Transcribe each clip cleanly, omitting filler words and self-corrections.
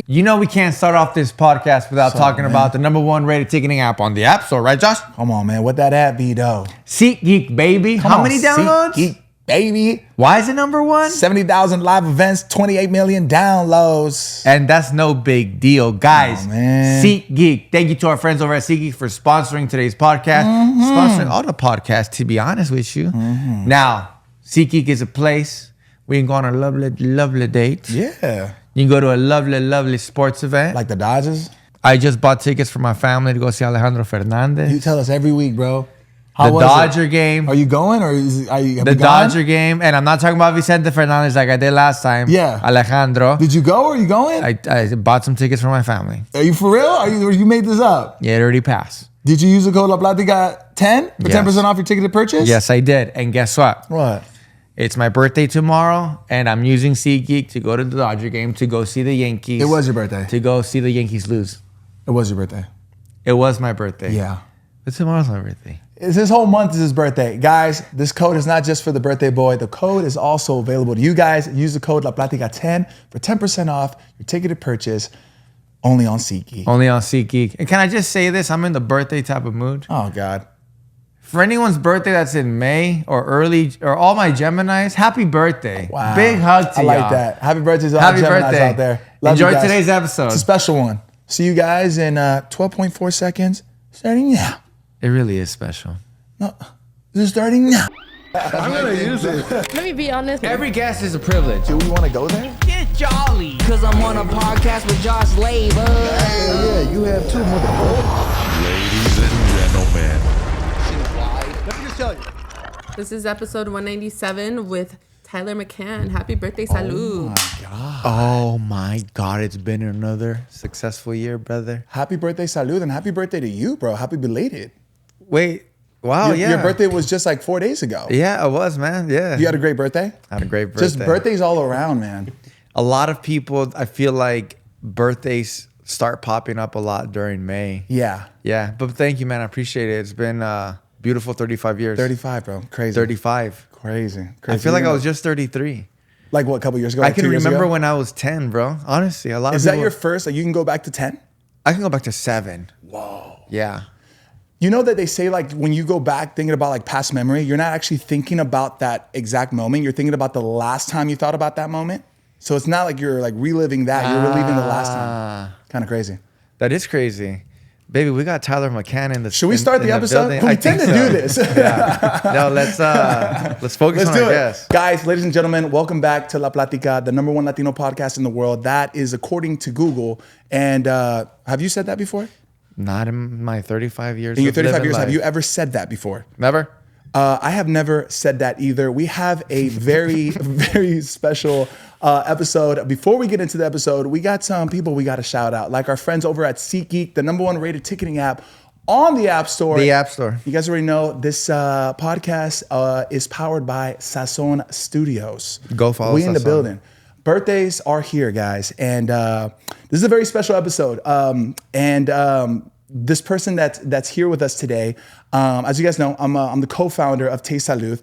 You know we can't start off this podcast without talking about the #1 rated ticketing app on the App Store, right, Josh? Come on, man. What that app be, though? SeatGeek, baby. How many downloads? SeatGeek, baby. Why is it #1? 70,000 live events, 28 million downloads. And that's no big deal. Guys, SeatGeek. Thank you to our friends over at SeatGeek for sponsoring today's podcast. Sponsoring all the podcasts, to be honest with you. Now, SeatGeek is a place where you can go on a lovely, lovely date. Yeah. You can go to a lovely, lovely sports event. Like the Dodgers? I just bought tickets for my family to go see Alejandro Fernandez. You tell us every week, bro. The Dodger game. Are you going or are you the Dodger game? And I'm not talking about Vicente Fernandez like I did last time. Yeah. Alejandro. Did you go or are you going? I bought some tickets for my family. Are you for real? Or you made this up? Yeah, it already passed. Did you use the code La Platica 10 for 10% off your ticket to purchase? Yes, I did. And guess what? What? It's my birthday tomorrow, and I'm using SeatGeek to go to the Dodger game to go see the Yankees. It was your birthday. To go see the Yankees lose. It was your birthday. It was my birthday. Yeah. But tomorrow's my birthday. This whole month is his birthday. Guys, this code is not just for the birthday boy. The code is also available to you guys. Use the code La Platica 10 for 10% off your ticket to purchase only on SeatGeek. Only on SeatGeek. And can I just say this? I'm in the birthday type of mood. Oh, God. For anyone's birthday that's in May or early, or all my Geminis, happy birthday. Wow. Big hug to I y'all. like that. Happy birthday to all Happy Geminis birthday. out there. Love Enjoy you guys. today's episode. It's a special one. See you guys in 12.4 seconds. Starting now. It really is special. No, this is starting now. I'm gonna use it. Let me be honest. Every guest is a privilege. Do we want to go there? Get jolly. Cause I'm on a podcast with Josh Labor. Yeah, you have two motherfuckers. Ladies and gentlemen. Let me just tell you. This is episode 197 with Tyler McCann. Happy birthday, Salud. Oh my God, it's been another successful year, brother. Happy birthday, Salud, and happy birthday to you, bro. Happy belated. Wait, wow, Your birthday was just like 4 days ago. Yeah, it was, man. Yeah. You had a great birthday? I had a great birthday. Just birthdays all around, man. A lot of people, I feel like birthdays start popping up a lot during May. Yeah. Yeah, but thank you, man. I appreciate it. It's been beautiful 35 years. 35, bro. Crazy. 35. Crazy. I feel like I was just 33. Like what, a couple years ago? I Like can 2 years remember ago? when I was 10, bro. Honestly, a lot of Is people. that your first? Like you can go back to 10? I can go back to 7. Whoa. Yeah. You know that they say like when you go back thinking about like past memory, you're not actually thinking about that exact moment. You're thinking about the last time you thought about that moment. So it's not like you're like reliving that. You're reliving the last time. Kind of crazy. That is crazy. Baby, we got Tyler McCann in the Should we start the episode? building. We I tend to think do so. this. Yeah. No, let's focus Let's on do our it. guest. Guys, ladies and gentlemen, welcome back to La Platica, the #1 Latino podcast in the world. That is according to Google. And have you said that before? Not in my 35 years. In your of 35 living years, have life. you ever said that before? Never? I have never said that either. We have a very, very special episode. Before we get into the episode, we got some people we got to shout out, like our friends over at SeatGeek, the #1 rated ticketing app on the App Store. The App Store. You guys already know this podcast is powered by Sazon Studios. Go follow We in the Sazon. building. Birthdays are here, guys, and this is a very special episode. This person that's here with us today, as you guys know, I'm the co-founder of Taste Salud.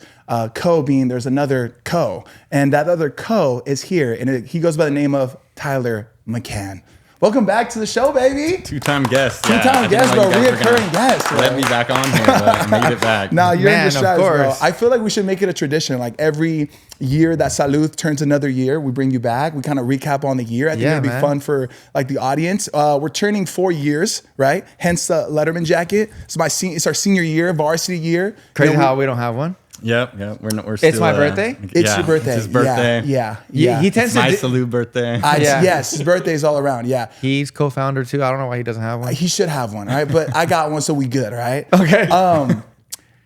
Co being there's another co, and that other co is here, and he goes by the name of Tyler McCann. Welcome back to the show, baby. Two-time guest. Two-time guest, bro. Reoccurring guest, bro. Let me back on here, but I made it back. Now you're Man, in of your stripes, bro. course. I feel like we should make it a tradition. Like every year that Salud turns another year, we bring you back. We kind of recap on the year. I think Yeah, it'd be man. fun for like the audience. We're turning 4 years, right? Hence the Letterman jacket. It's our senior year, varsity year. Crazy You know, how we don't have one. Yep. We're still, my birthday? it's your birthday. It's his birthday. Yeah. He tends My to. Salud birthday. Yeah. Yes, his birthday's all around. Yeah. He's co-founder too. I don't know why he doesn't have one. He should have one, right? But I got one, so we good, right? Okay.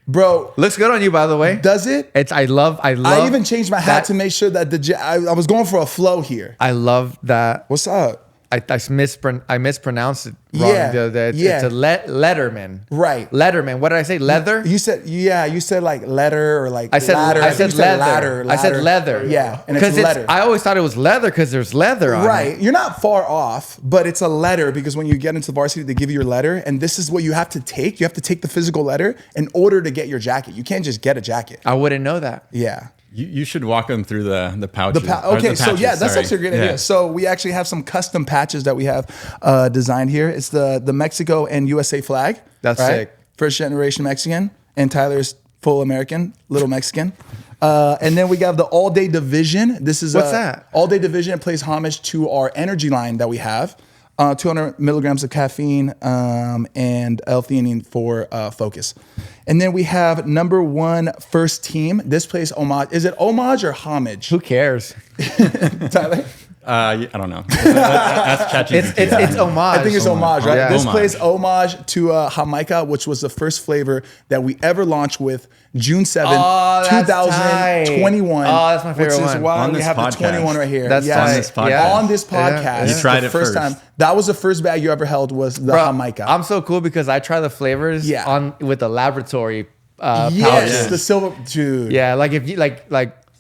Bro, Looks good on you, by the way. does it? I love. I even changed my hat to make sure that I was going for a flow here. I love that. What's up? I mispronounced it wrong Yeah, the other day. yeah. It's a Letterman. Right. Letterman. What did I say? Leather? You said like letter or like I said ladder. I said think you said leather. I said leather. Yeah, and it's Because letter. I always thought it was leather because there's leather on Right. it. You're not far off, but it's a letter because when you get into varsity, they give you your letter, and this is what you have to take. You have to take the physical letter in order to get your jacket. You can't just get a jacket. I wouldn't know that. Yeah. You should walk them through the pouches. Okay, so yeah, that's actually a great idea. So we actually have some custom patches that we have designed here. It's the Mexico and USA flag. That's sick. First generation Mexican, and Tyler's full American, little Mexican. And then we have the All Day Division. This is what's that? All Day Division pays homage to our energy line that we have. 200 milligrams of caffeine and L-theanine for focus. And then we have number 1 first team. This plays homage. Is it homage or homage? Who cares? Tyler? I don't know. That's ChatGPT. It's homage. I think it's homage, right? Yeah. This Homage. plays homage to Jamaica, which was the first flavor that we ever launched with June 7th, 2021. Oh, that's my favorite Which is one. why On we this have podcast. the 21 right here. That's on this podcast. Yeah. On this podcast. Yeah. You tried the it first. time. That was the first bag you ever held was the Bro, Jamaica. I'm so cool because I try the flavors Yeah. with the laboratory pouches. yes, the silver, dude. Yeah, like if you like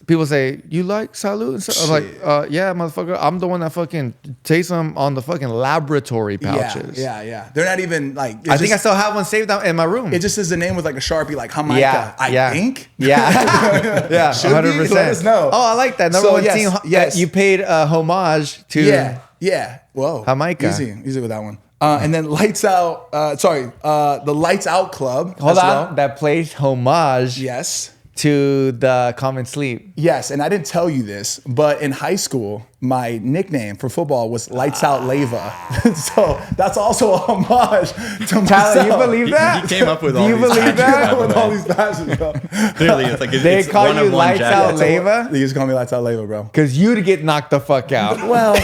people say you like Salud, and so, I'm like, yeah, motherfucker, I'm the one that fucking tastes them on the fucking laboratory pouches. Yeah. They're not even like. I think I still have one saved out in my room. It just says the name with like a Sharpie, like Jamaica. Yeah, I think. Yeah, yeah, Should be? 100%. Let us know. Oh, I like that. Number So, one yes, team. yes. You paid homage to. Yeah. Whoa. Jamaica. Easy with that one. And then Lights Out. The Lights Out Club. Hold as on, well. that plays homage Yes. to the Common Sleep. Yes, and I didn't tell you this, but in high school, my nickname for football was Lights Out Leva. So that's also a homage to myself. Tyler, you believe that? He came up with Do all you these believe patches, that? by the with way. all these passes, bro. Clearly, it's like They it's call one you of one Lights jacket. Out Leva? They just call me Lights Out Leva, bro. Because you'd get knocked the fuck out. Well,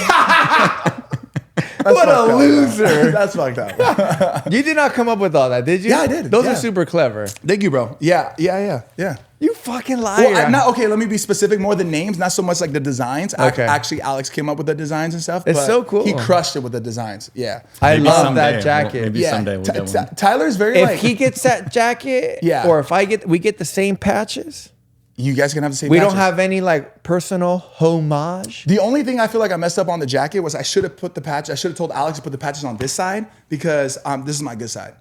What a loser. That's fucked up. You did not come up with all that, did you? Yeah, I did. Those Yeah. are super clever. Thank you, bro. Yeah. You fucking liar. Well, okay, let me be specific. More the names, not so much like the designs. Okay. Actually, Alex came up with the designs and stuff. It's but so cool. He crushed it with the designs. Yeah. I Maybe love someday. that jacket. Maybe someday we'll get one. Tyler's very If like. he gets that jacket, Yeah. or if we get the same patches, you guys can have the same. we don't patches. have any like personal homage. The only thing I feel like I messed up on the jacket was I should have put the patch. I should have told Alex to put the patches on this side because this is my good side.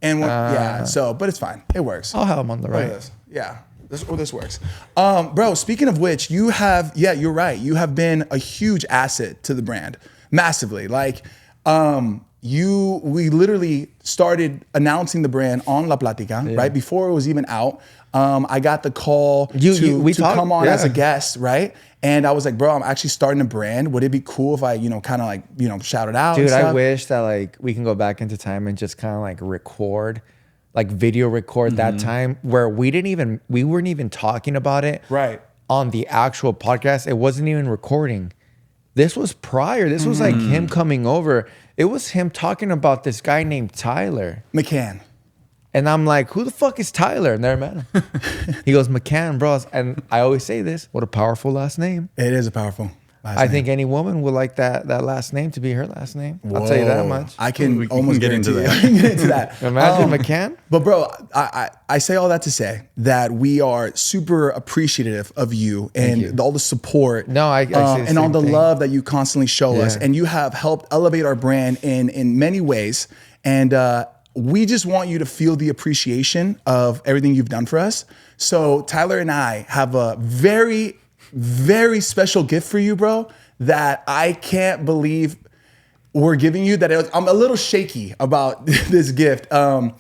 And but it's fine. It works. I'll have them on the Look at right. this. Yeah. This works. Bro, speaking of which, you're right. You have been a huge asset to the brand. Massively. Like, we literally started announcing the brand on La Platica, right? Before it was even out. I got the call to come on as a guest, right? And I was like, bro, I'm actually starting a brand. Would it be cool if I, kind of like, shout it out? Dude, and I stuff? wish that like we can go back into time and just kind of like record, like video record that time where we weren't even talking about it Right. on the actual podcast. It wasn't even recording. This was prior. This was like him coming over. It was him talking about this guy named Tyler. McCann. And I'm like, who the fuck is Tyler? Never met him. He goes, McCann, bro. And I always say this, what a powerful last name. It is a powerful last I name. think any woman would like that last name to be her last name. I'll tell you that Whoa. much. I can We can almost get into guarantee that. I can get into that. Imagine McCann. But bro, I say all that to say that we are super appreciative of you and you. all the support. No, I say the and all same the thing. love that you constantly show us, Yeah. and you have helped elevate our brand in many ways. And we just want you to feel the appreciation of everything you've done for us. So Tyler and I have a very, very special gift for you, bro, that I can't believe we're giving you. I'm a little shaky about this gift. But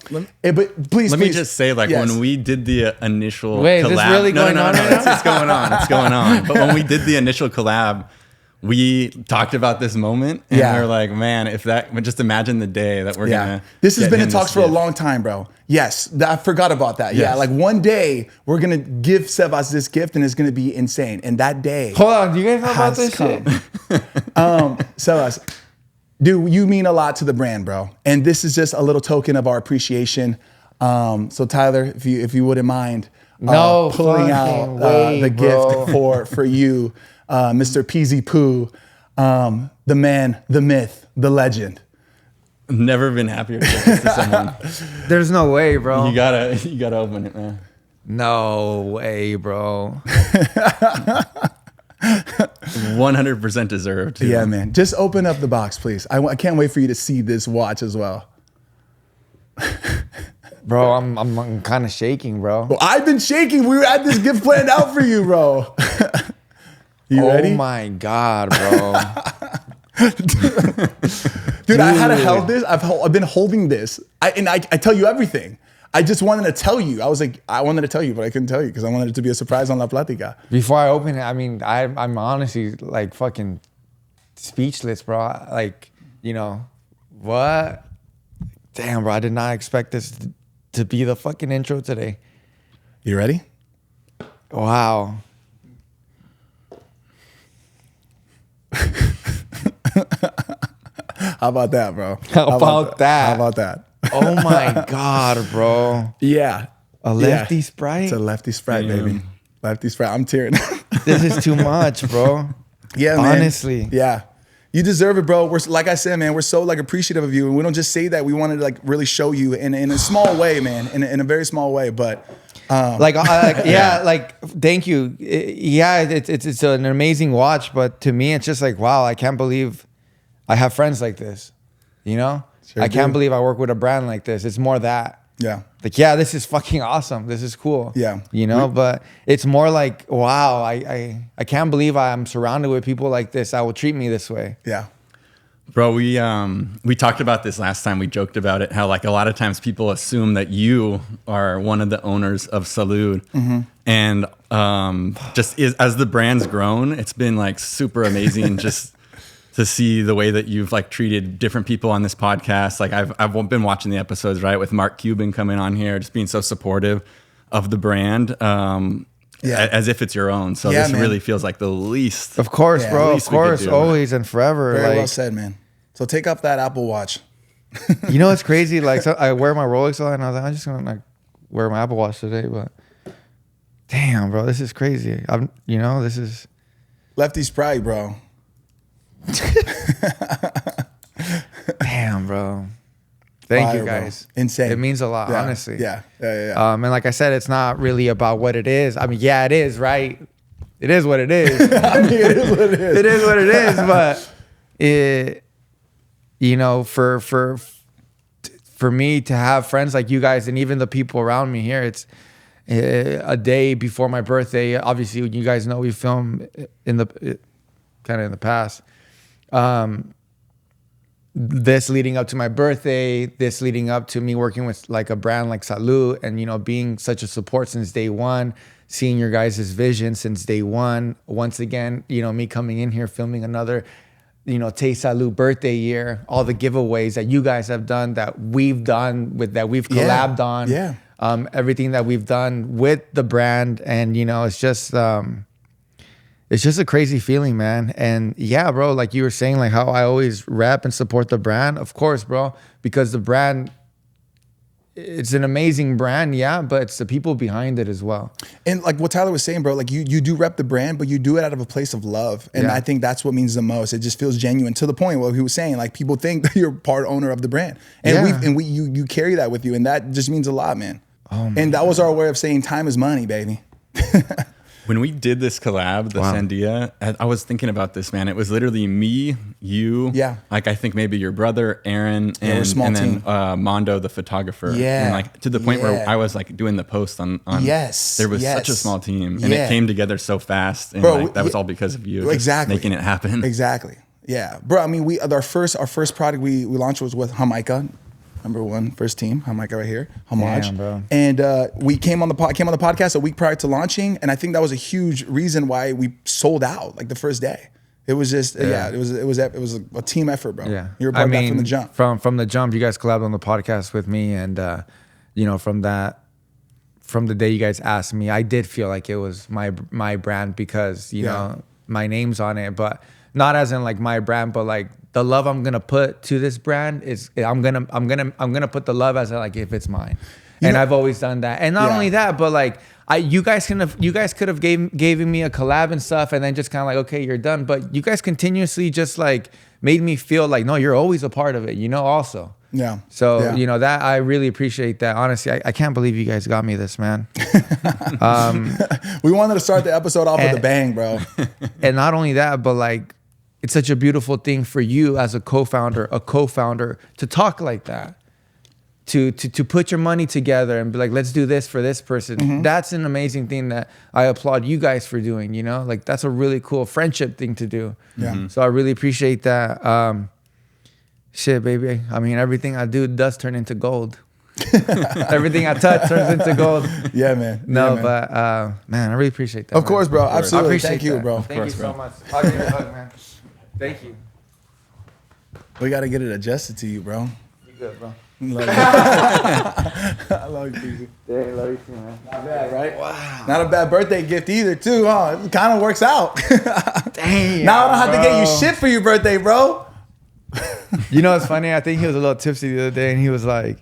please, Let me just say, like, Yes. when we did the initial Wait, collab, is this really going on right now? it's going on. It's going on. But when we did the initial collab, we talked about this moment, and Yeah. we were like, man, but just imagine the day that we're gonna. This has get been in him talks this for a gift. long time, bro. Yes, I forgot about that. Yeah, Yes. like one day we're gonna give Sebas this gift, and it's gonna be insane. And that day, Hold on, do you guys know about has this shit? Sebas, dude, you mean a lot to the brand, bro. And this is just a little token of our appreciation. So Tyler, if you wouldn't mind, No pulling fucking out way, the bro. gift for you, Mr. Peasy Poo, the man, the myth, the legend. Never been happier to give this to someone. There's no way, bro. You gotta open it, man. No way, bro. 100% deserved. Too. Yeah, man. Just open up the box, please. I can't wait for you to see this watch as well. Bro, I'm kind of shaking, bro. Well, I've been shaking. We had this gift planned out for you, bro. You ready? Oh my God, bro. Dude, I had to hold this. I've been holding this. I tell you everything. I just wanted to tell you. I was like, I wanted to tell you, but I couldn't tell you because I wanted it to be a surprise on La Platica. Before I open it, I mean, I'm honestly like fucking speechless, bro. Like, you know, what? Damn, bro, I did not expect this to be the fucking intro today. You ready? Wow. How about that, bro? How about that? How about that? Oh my God, bro. Yeah. A lefty Sprite? It's a lefty Sprite, baby. Lefty Sprite. I'm tearing. This is too much, bro. Yeah, man. Honestly. Yeah. You deserve it, bro. We're like I said, man, we're so like appreciative of you. And we don't just say that. We wanted to like really show you in a small way, man. In a very small way. But like thank you. It's an amazing watch, but to me it's just like, wow, I can't believe I have friends like this. You know? Sure I can't do. believe I work with a brand like this. It's more that. Yeah. Like, yeah, this is fucking awesome. This is cool. Yeah. You know, but it's more like, wow, I can't believe I'm surrounded with people like this that will treat me this way. Yeah. Bro, we talked about this last time. We joked about it, how like a lot of times people assume that you are one of the owners of Salud. And as the brand's grown, it's been like super amazing just to see the way that you've like treated different people on this podcast. Like I've been watching the episodes, right, with Mark Cuban coming on here, just being so supportive of the brand. As if it's your own. So this really feels like the least. Of course, Yeah, bro. least Of we could course, do. always and forever. Very like, well said, man. So take off that Apple Watch. you know what's crazy? Like, so I wear my Rolex a lot, and I was like, I'm just gonna like wear my Apple Watch today. But damn, bro, this is crazy. This is Lefty Sprite, bro. damn, bro. Thank Fire, you bro. guys. Insane. It means a lot, Yeah. honestly. Yeah. And like I said, it's not really about what it is. I mean, yeah, it is, right? It is what it is. I mean, it is what it is. It is what it is. But it, you know, for me to have friends like you guys and even the people around me here, it's a day before my birthday. Obviously, you guys know we film in the past. This leading up to my birthday, this leading up to me working with like a brand like Salud, and you know, being such a support since day one, seeing your guys' vision since day one. Once again, you know, me coming in here filming another, you know, Taste Salud birthday year, all the giveaways that you guys have done, that we've done with, that we've collabed on, everything that we've done with the brand, and you know, it's just a crazy feeling, man. And yeah, bro, like you were saying, like how I always rep and support the brand. Of course, bro, because the brand, it's an amazing brand, yeah, but it's the people behind it as well. And like what Tyler was saying, bro, like you do rep the brand, but you do it out of a place of love. And I think that's what means the most. It just feels genuine to the point where he was saying, like, people think that you're part owner of the brand. And you carry that with you. And that just means a lot, man. And that was our way of saying time is money, baby. When we did this collab, the Sandia, I was thinking about this, man. It was literally me, you, like I think maybe your brother, Aaron, and then Mondo, the photographer. Yeah. And like to the point where I was like doing the post on there was such a small team, and it came together so fast. And Bro, like, that was all because of you. Exactly. Making it happen. Exactly. Yeah. Bro, I mean, our first product we launched was with Jamaica. Number one, first team, Jamaica right here, Homage. Damn, bro. And we came on the podcast a week prior to launching, and I think that was a huge reason why we sold out like the first day. It was just it was a team effort, bro. Yeah, you were part of that from the jump. From the jump, you guys collabed on the podcast with me, and you know, from the day you guys asked me, I did feel like it was my brand because you know my name's on it, but not as in like my brand, but like the love I'm gonna put to this brand is I'm gonna put the love as like if it's mine, and I've always done that. And not only that, but like you guys could have given me a collab and stuff, and then just kind of like, okay, you're done. But you guys continuously just like made me feel like, no, you're always a part of it, you know, also. Yeah. So, you know, that I really appreciate that. Honestly, I can't believe you guys got me this, man. We wanted to start the episode off with a bang, bro. And not only that, but like, it's such a beautiful thing for you as a co-founder to talk like that. to put your money together and be like, let's do this for this person. That's an amazing thing that I applaud you guys for doing, you know? Like, that's a really cool friendship thing to do. Yeah. So I really appreciate that. Shit, baby. I mean, everything I do does turn into gold. Everything I touch turns into gold. Yeah, man. No, yeah, man. but man, I really appreciate that. Of course, bro. I Absolutely. appreciate Thank you, that. bro. Thank you so much. I'll give you a hug, man. Thank you. We got to get it adjusted to you, bro. You good, bro. Love you. I love you, Peasy. Yeah, love you too, man. Not bad, right? Wow. Not a bad birthday gift either, too, huh? It kind of works out. Damn. Now I don't have to get you shit for your birthday, bro. You know what's funny? I think he was a little tipsy the other day, and he was like,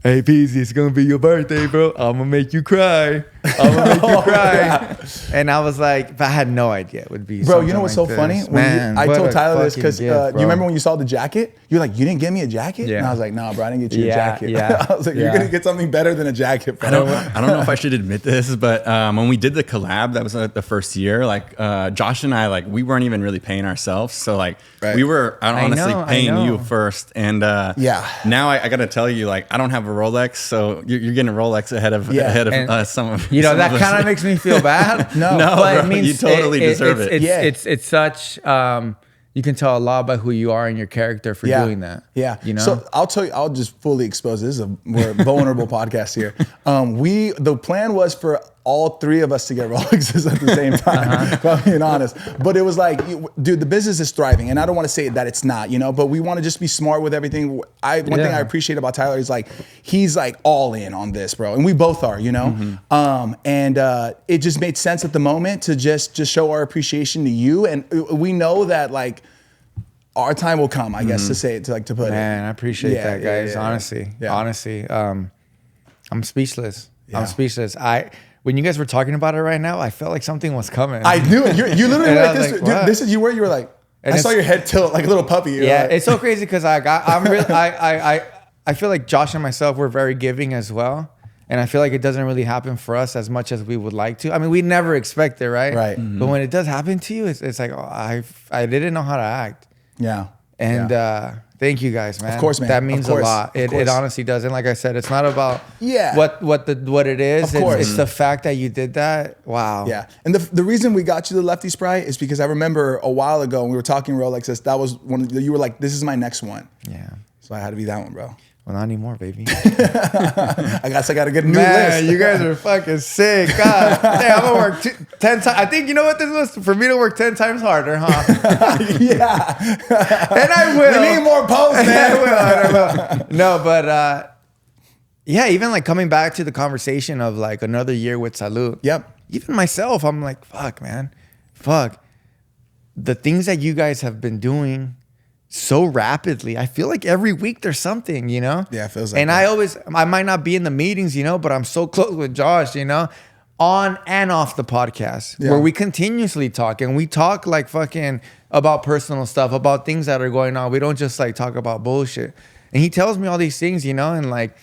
"Hey, Peasy, it's gonna be your birthday, bro. I'm gonna make you cry. I'm gonna make you cry." Yeah. And I was like, but I had no idea it would be. Bro, you know something what's like so funny? this. When Man, I what told a Tyler this fucking because gift, you bro. remember when you saw the jacket? You're like, you didn't get me a jacket? Yeah. And I was like, nah, bro, I didn't get you a Yeah, jacket. yeah, I was like, you're yeah. going to get something better than a jacket, bro. I don't know if I should admit this, but when we did the collab, that was the first year. Like Josh and I, like we weren't even really paying ourselves, so like Right. we were honestly know, I paying know. you first. And Yeah. now I got to tell you, like I don't have a Rolex, so you're getting a Rolex ahead of And, some of You know, some that of us. kind of makes me feel bad. No, but bro, it means you totally deserve it. Yeah. It's such. You can tell a lot by who you are and your character for doing that. Yeah. You know. So I'll tell you, I'll just fully expose this. We're a vulnerable podcast here. The plan was for all three of us to get Rolexes at the same time, if I'm being honest. But it was like, dude, the business is thriving. And I don't want to say that it's not, you know, but we want to just be smart with everything. One thing I appreciate about Tyler is like, he's like all in on this, bro. And we both are, you know? It just made sense at the moment to just show our appreciation to you. And we know that like, our time will come, I guess, to say it, to put it. Man, I appreciate that, guys. Honestly, Yeah. honestly, I'm speechless. Yeah. I'm speechless. When you guys were talking about it right now, I felt like something was coming. I knew it. You literally And were I like was this. like, Dude, what? this is you were. You were like, And I saw it's- your head tilt like a little puppy. You're Yeah, like, it's so crazy because I feel like Josh and myself we're very giving as well, and I feel like it doesn't really happen for us as much as we would like to. I mean, we never expect it, right? Right. But when it does happen to you, it's like I didn't know how to act, yeah. and yeah. thank you guys, man. Of course, man. That means Of course. a lot. Of It course. honestly does. And like I said, it's not about Yeah. what it is. Of course. It's the fact that you did that. Wow. Yeah. And the reason we got you the Lefty Sprite is because I remember a while ago when we were talking Rolexes, that was you were like, this is my next one. Yeah. So I had to be that one, bro. Well, not anymore, baby. I guess I got to get a new Man, list. you guys are fucking sick. God, hey, I'm gonna work 10 times. I think you know what this was for me to work 10 times harder, huh? Yeah. And I will. We need more posts, man. I will. No, but yeah, even like coming back to the conversation of like another year with Salud. Yep. Even myself, I'm like, fuck, man, fuck. The things that you guys have been doing so rapidly. I feel like every week there's something, you know? Yeah, it feels like and that. I might not be in the meetings, you know, but I'm so close with Josh, you know, on and off the podcast Yeah. where we continuously talk and we talk like fucking about personal stuff, about things that are going on. We don't just like talk about bullshit. And he tells me all these things, you know, and like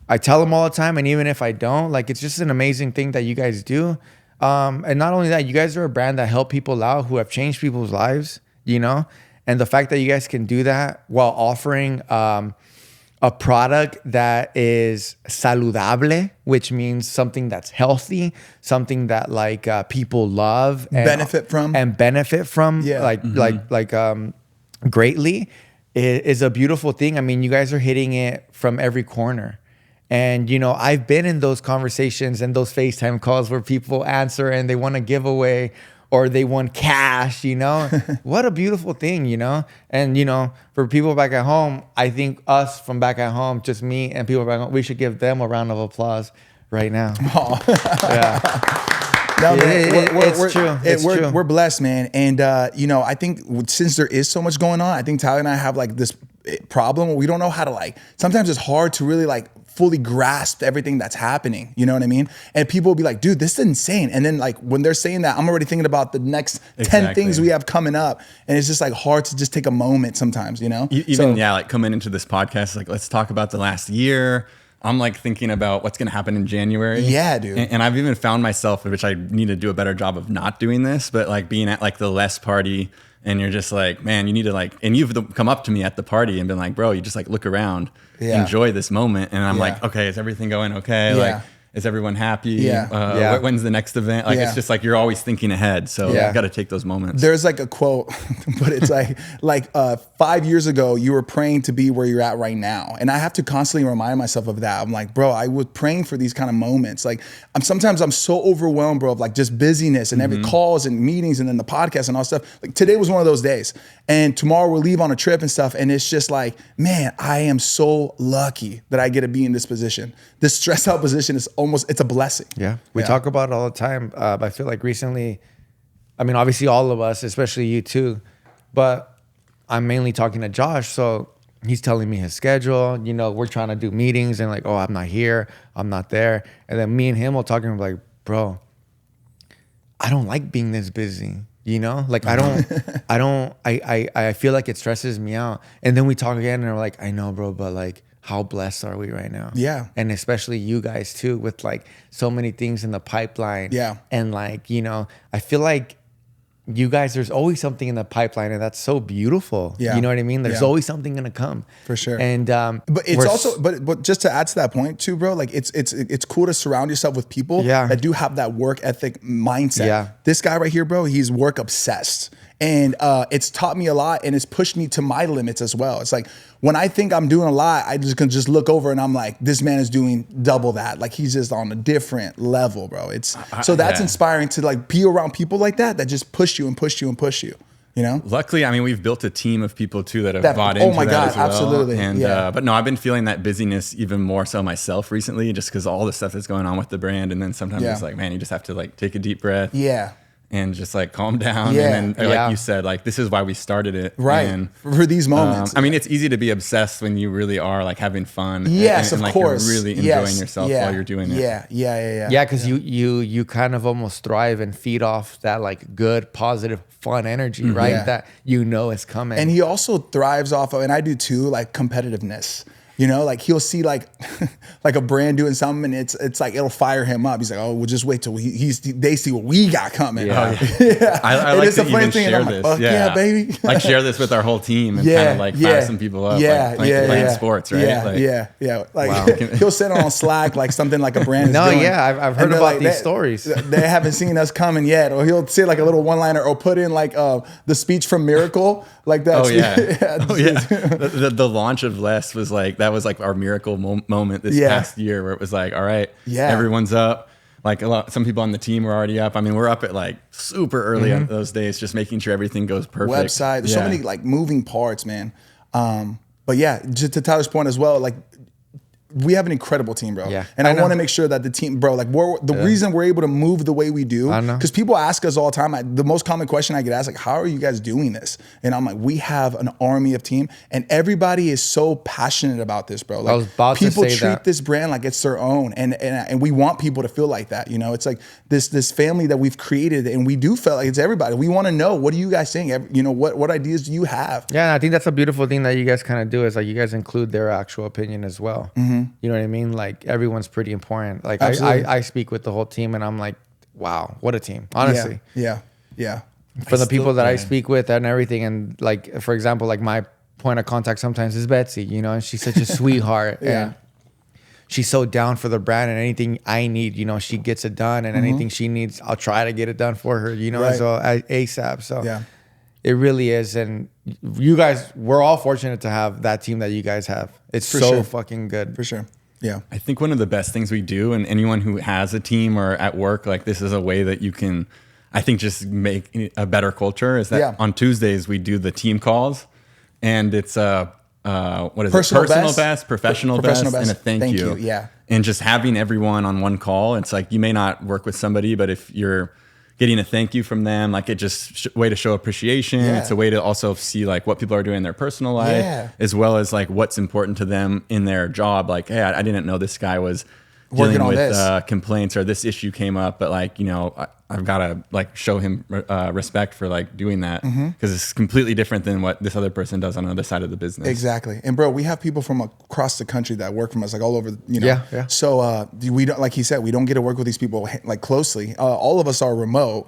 I tell him all the time. And even if I don't, like, it's just an amazing thing that you guys do. And not only that, you guys are a brand that help people out who have changed people's lives, you know? And the fact that you guys can do that while offering a product that is saludable, which means something that's healthy, something that like people love and Benefit from. Yeah. Greatly is a beautiful thing. I mean, you guys are hitting it from every corner. And, you know, I've been in those conversations and those FaceTime calls where people answer and they want to give away or they want cash, you know? What a beautiful thing, you know? And, you know, for people back at home, I think us from back at home, just me and people back home, we should give them a round of applause right now. Yeah. No, man, It's true. It's true. We're blessed, man. And, you know, I think since there is so much going on, I think Tyler and I have like this problem where we don't know how to like, sometimes it's hard to really like fully grasp everything that's happening. You know what I mean? And people will be like, dude, this is insane. And then like when they're saying that, I'm already thinking about the next 10 things we have coming up. And it's just like hard to just take a moment sometimes, you know? Like coming into this podcast, like let's talk about the last year. I'm like thinking about what's going to happen in January. Yeah, dude. And I've even found myself, which I need to do a better job of not doing this, but like being at like the less party and you're just like, man, you need to like, and you've come up to me at the party and been like, bro, you just like look around, enjoy this moment. And I'm like, okay, is everything going okay? Like, is everone happy? When's the next event? Like, it's just like, you're always thinking ahead. So you got to take those moments. There's like a quote, but it's like 5 years ago, you were praying to be where you're at right now. And I have to constantly remind myself of that. I'm like, bro, I was praying for these kind of moments. Like sometimes I'm so overwhelmed, bro, of like just busyness and every calls and meetings and then the podcast and all stuff. Like today was one of those days. And tomorrow we'll leave on a trip and stuff. And it's just like, man, I am so lucky that I get to be in this position. This stressed out position is it's a blessing. Yeah. We talk about it all the time. I feel like recently, I mean, obviously all of us, especially you too, but I'm mainly talking to Josh. So he's telling me his schedule, you know, we're trying to do meetings and like, oh, I'm not here, I'm not there. And then me and him will talk and like, bro, I don't like being this busy. You know, like I feel like it stresses me out. And then we talk again and we're like, I know, bro, but like, how blessed are we right now? Yeah. And especially you guys too, with like so many things in the pipeline. Yeah. And like, you know, I feel like you guys, there's always something in the pipeline, and that's so beautiful. Yeah. You know what I mean? There's always something gonna come. For sure. And but it's also but just to add to that point too, bro, like it's cool to surround yourself with people that do have that work ethic mindset. Yeah. This guy right here, bro, he's work obsessed. And it's taught me a lot, and it's pushed me to my limits as well. It's like when I think I'm doing a lot, I just can just look over and I'm like, this man is doing double that. Like he's just on a different level, bro. It's so that's inspiring to like be around people like that just push you and push you and push you. You know? Luckily, I mean, we've built a team of people too that have bought into that as well. Absolutely. And but no, I've been feeling that busyness even more so myself recently, just because all the stuff that's going on with the brand. And then sometimes it's like, man, you just have to like take a deep breath. Yeah. And just like calm down. And then like you said, like this is why we started it. Right. And, for these moments. I mean, it's easy to be obsessed when you really are like having fun. Yes, and of like course. You're really enjoying yourself while you're doing it. Yeah, because you kind of almost thrive and feed off that like good, positive, fun energy, right? Yeah. That you know is coming. And he also thrives off of, and I do too, like competitiveness. You know, like he'll see like like a brand doing something, and it's like it'll fire him up. He's like, oh, we'll just wait till they see what we got coming. Yeah. I like to even share this. Like, yeah, baby. Like share this with our whole team and kind of like fire some people up. Like playing sports, right? Yeah. Like he'll send it on Slack like something like a brand is doing. I've heard about these stories. They haven't seen us coming yet, or he'll say like a little one-liner, or put in like the speech from Miracle, like that. The launch of Less was like that was like our miracle moment this past year, where it was like, all right, everyone's up. Like some people on the team were already up. I mean, we're up at like super early on those days, just making sure everything goes perfect. Website, there's so many like moving parts, man. But yeah, just to Tyler's point as well, like we have an incredible team, bro. Yeah. And I want to make sure that the team, bro, like the reason we're able to move the way we do, because people ask us all the time, the most common question I get asked, like, how are you guys doing this? And I'm like, we have an army of team, and everybody is so passionate about this, bro. Like, I was about people to say treat that. this brand like it's their own, and we want people to feel like that. You know, it's like this family that we've created, and we do feel like it's everybody. We want to know, what are you guys saying? You know, what ideas do you have? Yeah, and I think that's a beautiful thing that you guys kind of do, is like you guys include their actual opinion as well. You know what I mean? Like everyone's pretty important. Like I speak with the whole team, and I'm like, wow, what a team, honestly. Yeah. For the people that I speak with and everything, and like, for example, like my point of contact sometimes is Betsy, you know, and she's such a sweetheart. And she's so down for the brand, and anything I need, you know, she gets it done, and anything she needs, I'll try to get it done for her, you know, so ASAP. So it really is. And you guys, we're all fortunate to have that team that you guys have. It's so fucking good. For sure. Yeah. I think one of the best things we do, and anyone who has a team or at work, like this is a way that you can, I think, just make a better culture, is that on Tuesdays we do the team calls, and it's what is personal it? Personal best, best, professional best, and a thank you. Yeah. And just having everyone on one call, it's like you may not work with somebody, but if you're getting a thank you from them, like it just way to show appreciation. It's a way to also see like what people are doing in their personal life, as well as like what's important to them in their job. Like, hey, I didn't know this guy was Working dealing on with this. complaints or this issue came up, but like, you know, I've got to like show him respect for like doing that because it's completely different than what this other person does on the other side of the business. Exactly. And bro, we have people from across the country that work from us, like all over, you know. Yeah. So we don't, like he said, we don't get to work with these people like closely. All of us are remote.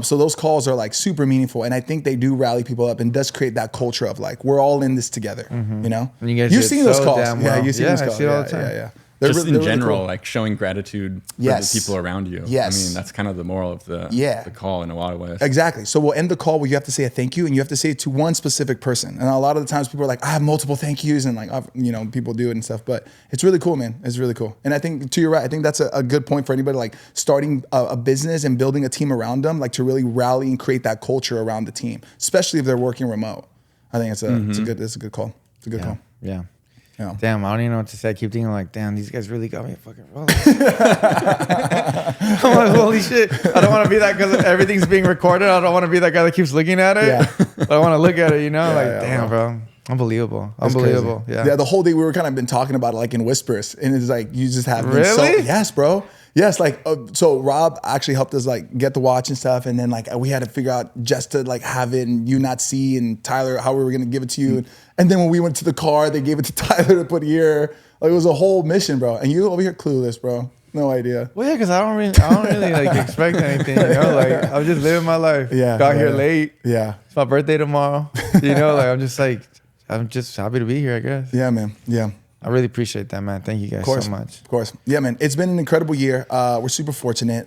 So those calls are like super meaningful. And I think they do rally people up and does create that culture of like, we're all in this together, you know? And you guys You've did seen those so calls. damn Yeah, well. you've seen Yeah, those I calls. see it all the time. Yeah. Just in they're general, cool. like showing gratitude for Yes. the people around you. Yes. I mean, that's kind of the moral of the call in a lot of ways. Exactly. So we'll end the call where you have to say a thank you, and you have to say it to one specific person. And a lot of the times people are like, I have multiple thank yous, and like, you know, people do it and stuff. But it's really cool, man. It's really cool. And I think to your right, I think that's a good point for anybody like starting a business and building a team around them, like to really rally and create that culture around the team, especially if they're working remote. I think it's a good call. It's a good call. Yeah. Yeah. Damn, I don't even know what to say. I keep thinking like, damn, these guys really got me a fucking Rolex. I'm like, holy shit. I don't want to be that because everything's being recorded. I don't want to be that guy that keeps looking at it. Yeah. But I want to look at it, you know? Yeah, damn, bro. Unbelievable. That's Unbelievable. crazy. Yeah. The whole day we were kind of been talking about it like in whispers, and it's like you just have been Really? yes, bro. Yes, like so Rob actually helped us like get the watch and stuff, and then like we had to figure out just to like have it and you not see, and Tyler how we were gonna give it to you, and then when we went to the car, they gave it to Tyler to put here. Like it was a whole mission, bro. And you over here clueless, bro. No idea. Well, yeah, because I don't really like expect anything, you know? Like, I'm just living my life. Yeah. Got here late. Yeah. It's my birthday tomorrow. You know, like, I'm just happy to be here, I guess. Yeah, man. Yeah. I really appreciate that, man. Thank you guys so much. Of course. Yeah, man. It's been an incredible year. We're super fortunate.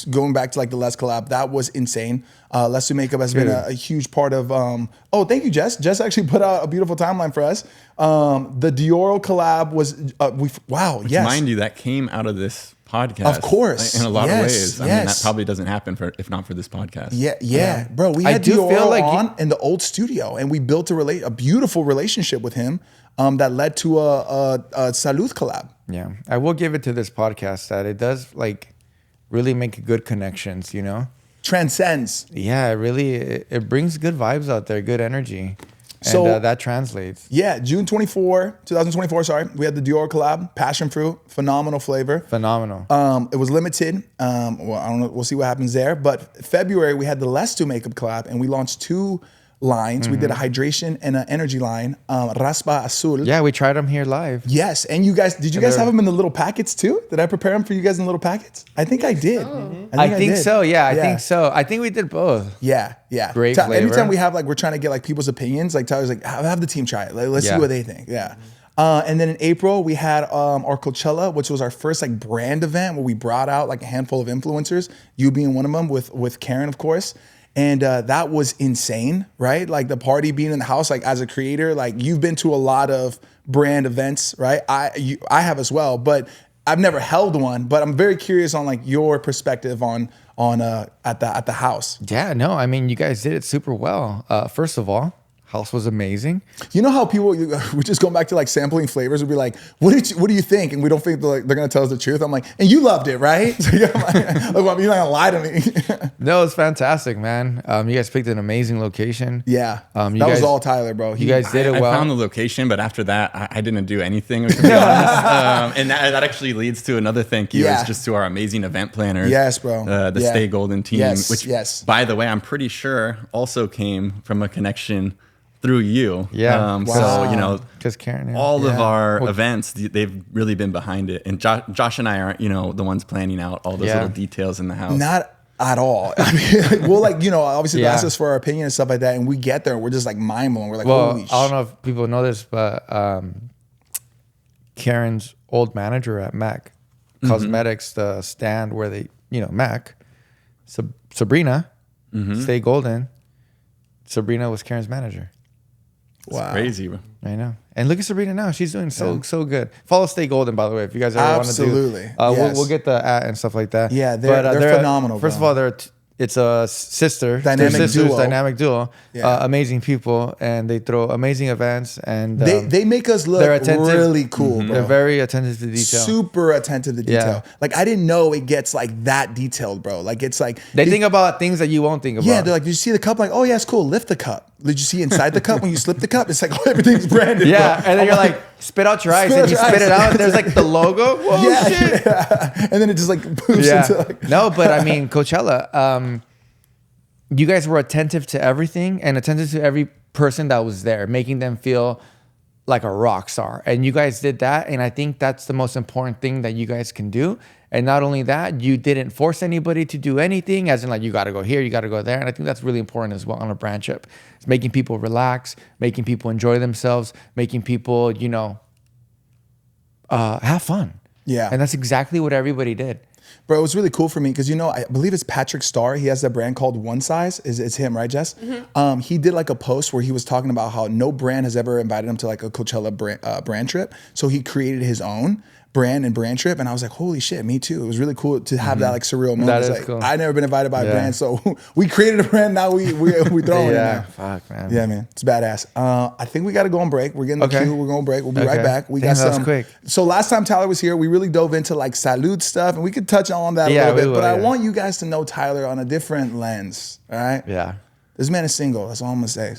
Going back to like the Les collab, that was insane. Let's Do Makeup has been a huge part of. Oh, thank you, Jess. Jess actually put out a beautiful timeline for us. The Dior collab was. Yes. Mind you, that came out of this podcast. Of course. In a lot of ways. I mean, that Yes. probably doesn't happen if not for this podcast. Yeah. Bro, we I had do Dior feel like on in the old studio, and we built a beautiful relationship with him that led to a Salud collab. Yeah. I will give it to this podcast that it does, like, really make good connections, you know? Transcends. Yeah, it brings good vibes out there, good energy. And So- that translates. Yeah, June 2024, sorry. We had the Dior collab, passion fruit, phenomenal flavor. Phenomenal. It was limited. Well, I don't know. We'll see what happens there. But February, we had the Let's Do Makeup collab, and we launched 2 lines. We did a hydration and an energy line, Raspa Azul. Yeah, we tried them here live. Yes, and you guys, did you guys they're- have them in the little packets too? Did I prepare them for you guys in little packets? I think I did. I think did. so. Yeah, I think so. I think we did both. Yeah. Great flavor. Anytime we have like, we're trying to get like people's opinions, like Tyler's like, have the team try it. Like, let's see Yeah. what they think. Yeah. And then in April, we had our Coachella, which was our first like brand event where we brought out like a handful of influencers, you being one of them with Karen, of course. And that was insane, right? Like the party being in the house, like as a creator, like you've been to a lot of brand events, right? I have as well, but I've never held one. But I'm very curious on like your perspective on at the house. Yeah, no, I mean, you guys did it super well. First of all, house was amazing. You know how people we just going back to like sampling flavors would be like, what do you think? And we don't think they're gonna tell us the truth. I'm like, and you loved it, right? So you're not gonna lie to me. No, it's fantastic, man. You guys picked an amazing location. Yeah, You that was guys- all Tyler, bro. You guys did it I well. found the location, but after that, I didn't do anything, to be honest. And that actually leads to another thank you. Yeah. It's just to our amazing event planners. Yes, bro. The Yeah. Stay Golden team, Yes, which, yes. by the way, I'm pretty sure also came from a connection through you. Yeah. So, you know, Just Karen. Yeah. all of Yeah. our events, they've really been behind it. And Josh and I aren't, you know, the ones planning out all those Yeah. little details in the house. Not at all. I mean, we'll like, you know, obviously they Yeah. ask us for our opinion and stuff like that, and we get there and we're just like mind blown. We're like, Well, holy I don't know if people know this, but Karen's old manager at MAC Cosmetics, the stand where they, you know, MAC, Sabrina, Stay Golden. Sabrina was Karen's manager. Wow. Crazy, bro. I know. And look at Sabrina now. She's doing so good. Follow Stay Golden, by the way, if you guys ever want to do. Absolutely. We'll get the at and stuff like that. Yeah, they're phenomenal, First bro. of all, it's a sister. Dynamic They're sisters, duo. dynamic duo. Yeah. Amazing people, and they throw amazing events. And They make us look they're attentive. really cool, bro. They're very attentive to detail. Super attentive to detail. Yeah. Like I didn't know it gets like that detailed, bro. Like it's like They think about things that you won't think about. yeah, they're like, did you see the cup? Like, oh yeah, it's cool. Lift the cup. did you see inside the cup when you slip the cup? It's like everything's branded. Yeah, bro. and then you're like, spit out your ice, and you spit it out, and there's like the logo. Whoa, yeah, shit. yeah. And then it just like moves into like. No, but I mean, Coachella, you guys were attentive to everything and attentive to every person that was there, making them feel like a rock star. And you guys did that. And I think that's the most important thing that you guys can do. And not only that, you didn't force anybody to do anything, as in like, you got to go here, you got to go there. And I think that's really important as well on a brand trip. It's making people relax, making people enjoy themselves, making people, you know, have fun. Yeah. And that's exactly what everybody did. Bro, it was really cool for me because, you know, I believe it's Patrick Starr. He has that brand called One Size. It's him, right, Jess? Mm-hmm. He did like a post where he was talking about how no brand has ever invited him to like a Coachella brand trip. So he created his own brand and brand trip. And I was like, holy shit, me too. It was really cool to have that like surreal moment. That is like, cool. I've never been invited by a brand. So we created a brand. Now we throwing it in there. Fuck, man. Yeah, man. It's badass. I think we got to go on break. We're getting the cue. We're going on break. We'll be right back. We Damn, got that was some. quick. So last time Tyler was here, we really dove into like Salud stuff, and we could touch on that a little bit. But I want you guys to know Tyler on a different lens. All right? Yeah. This man is single. That's all I'm gonna say.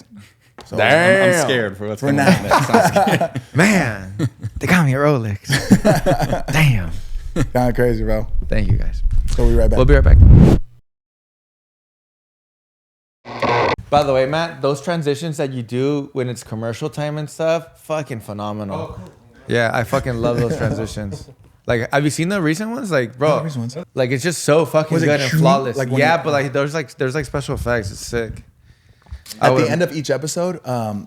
So I'm scared for what's going on next. Man, they got me a Rolex. Damn. Kind of crazy, bro. Thank you, guys. So we'll be right back. We'll be right back. By the way, Matt, those transitions that you do when it's commercial time and stuff, fucking phenomenal. Oh, cool. Yeah, I fucking love those transitions. Like, have you seen the recent ones? Like, bro, like it's just so fucking good and flawless. Like, yeah, but like there's like special effects. It's sick. At the end of each episode,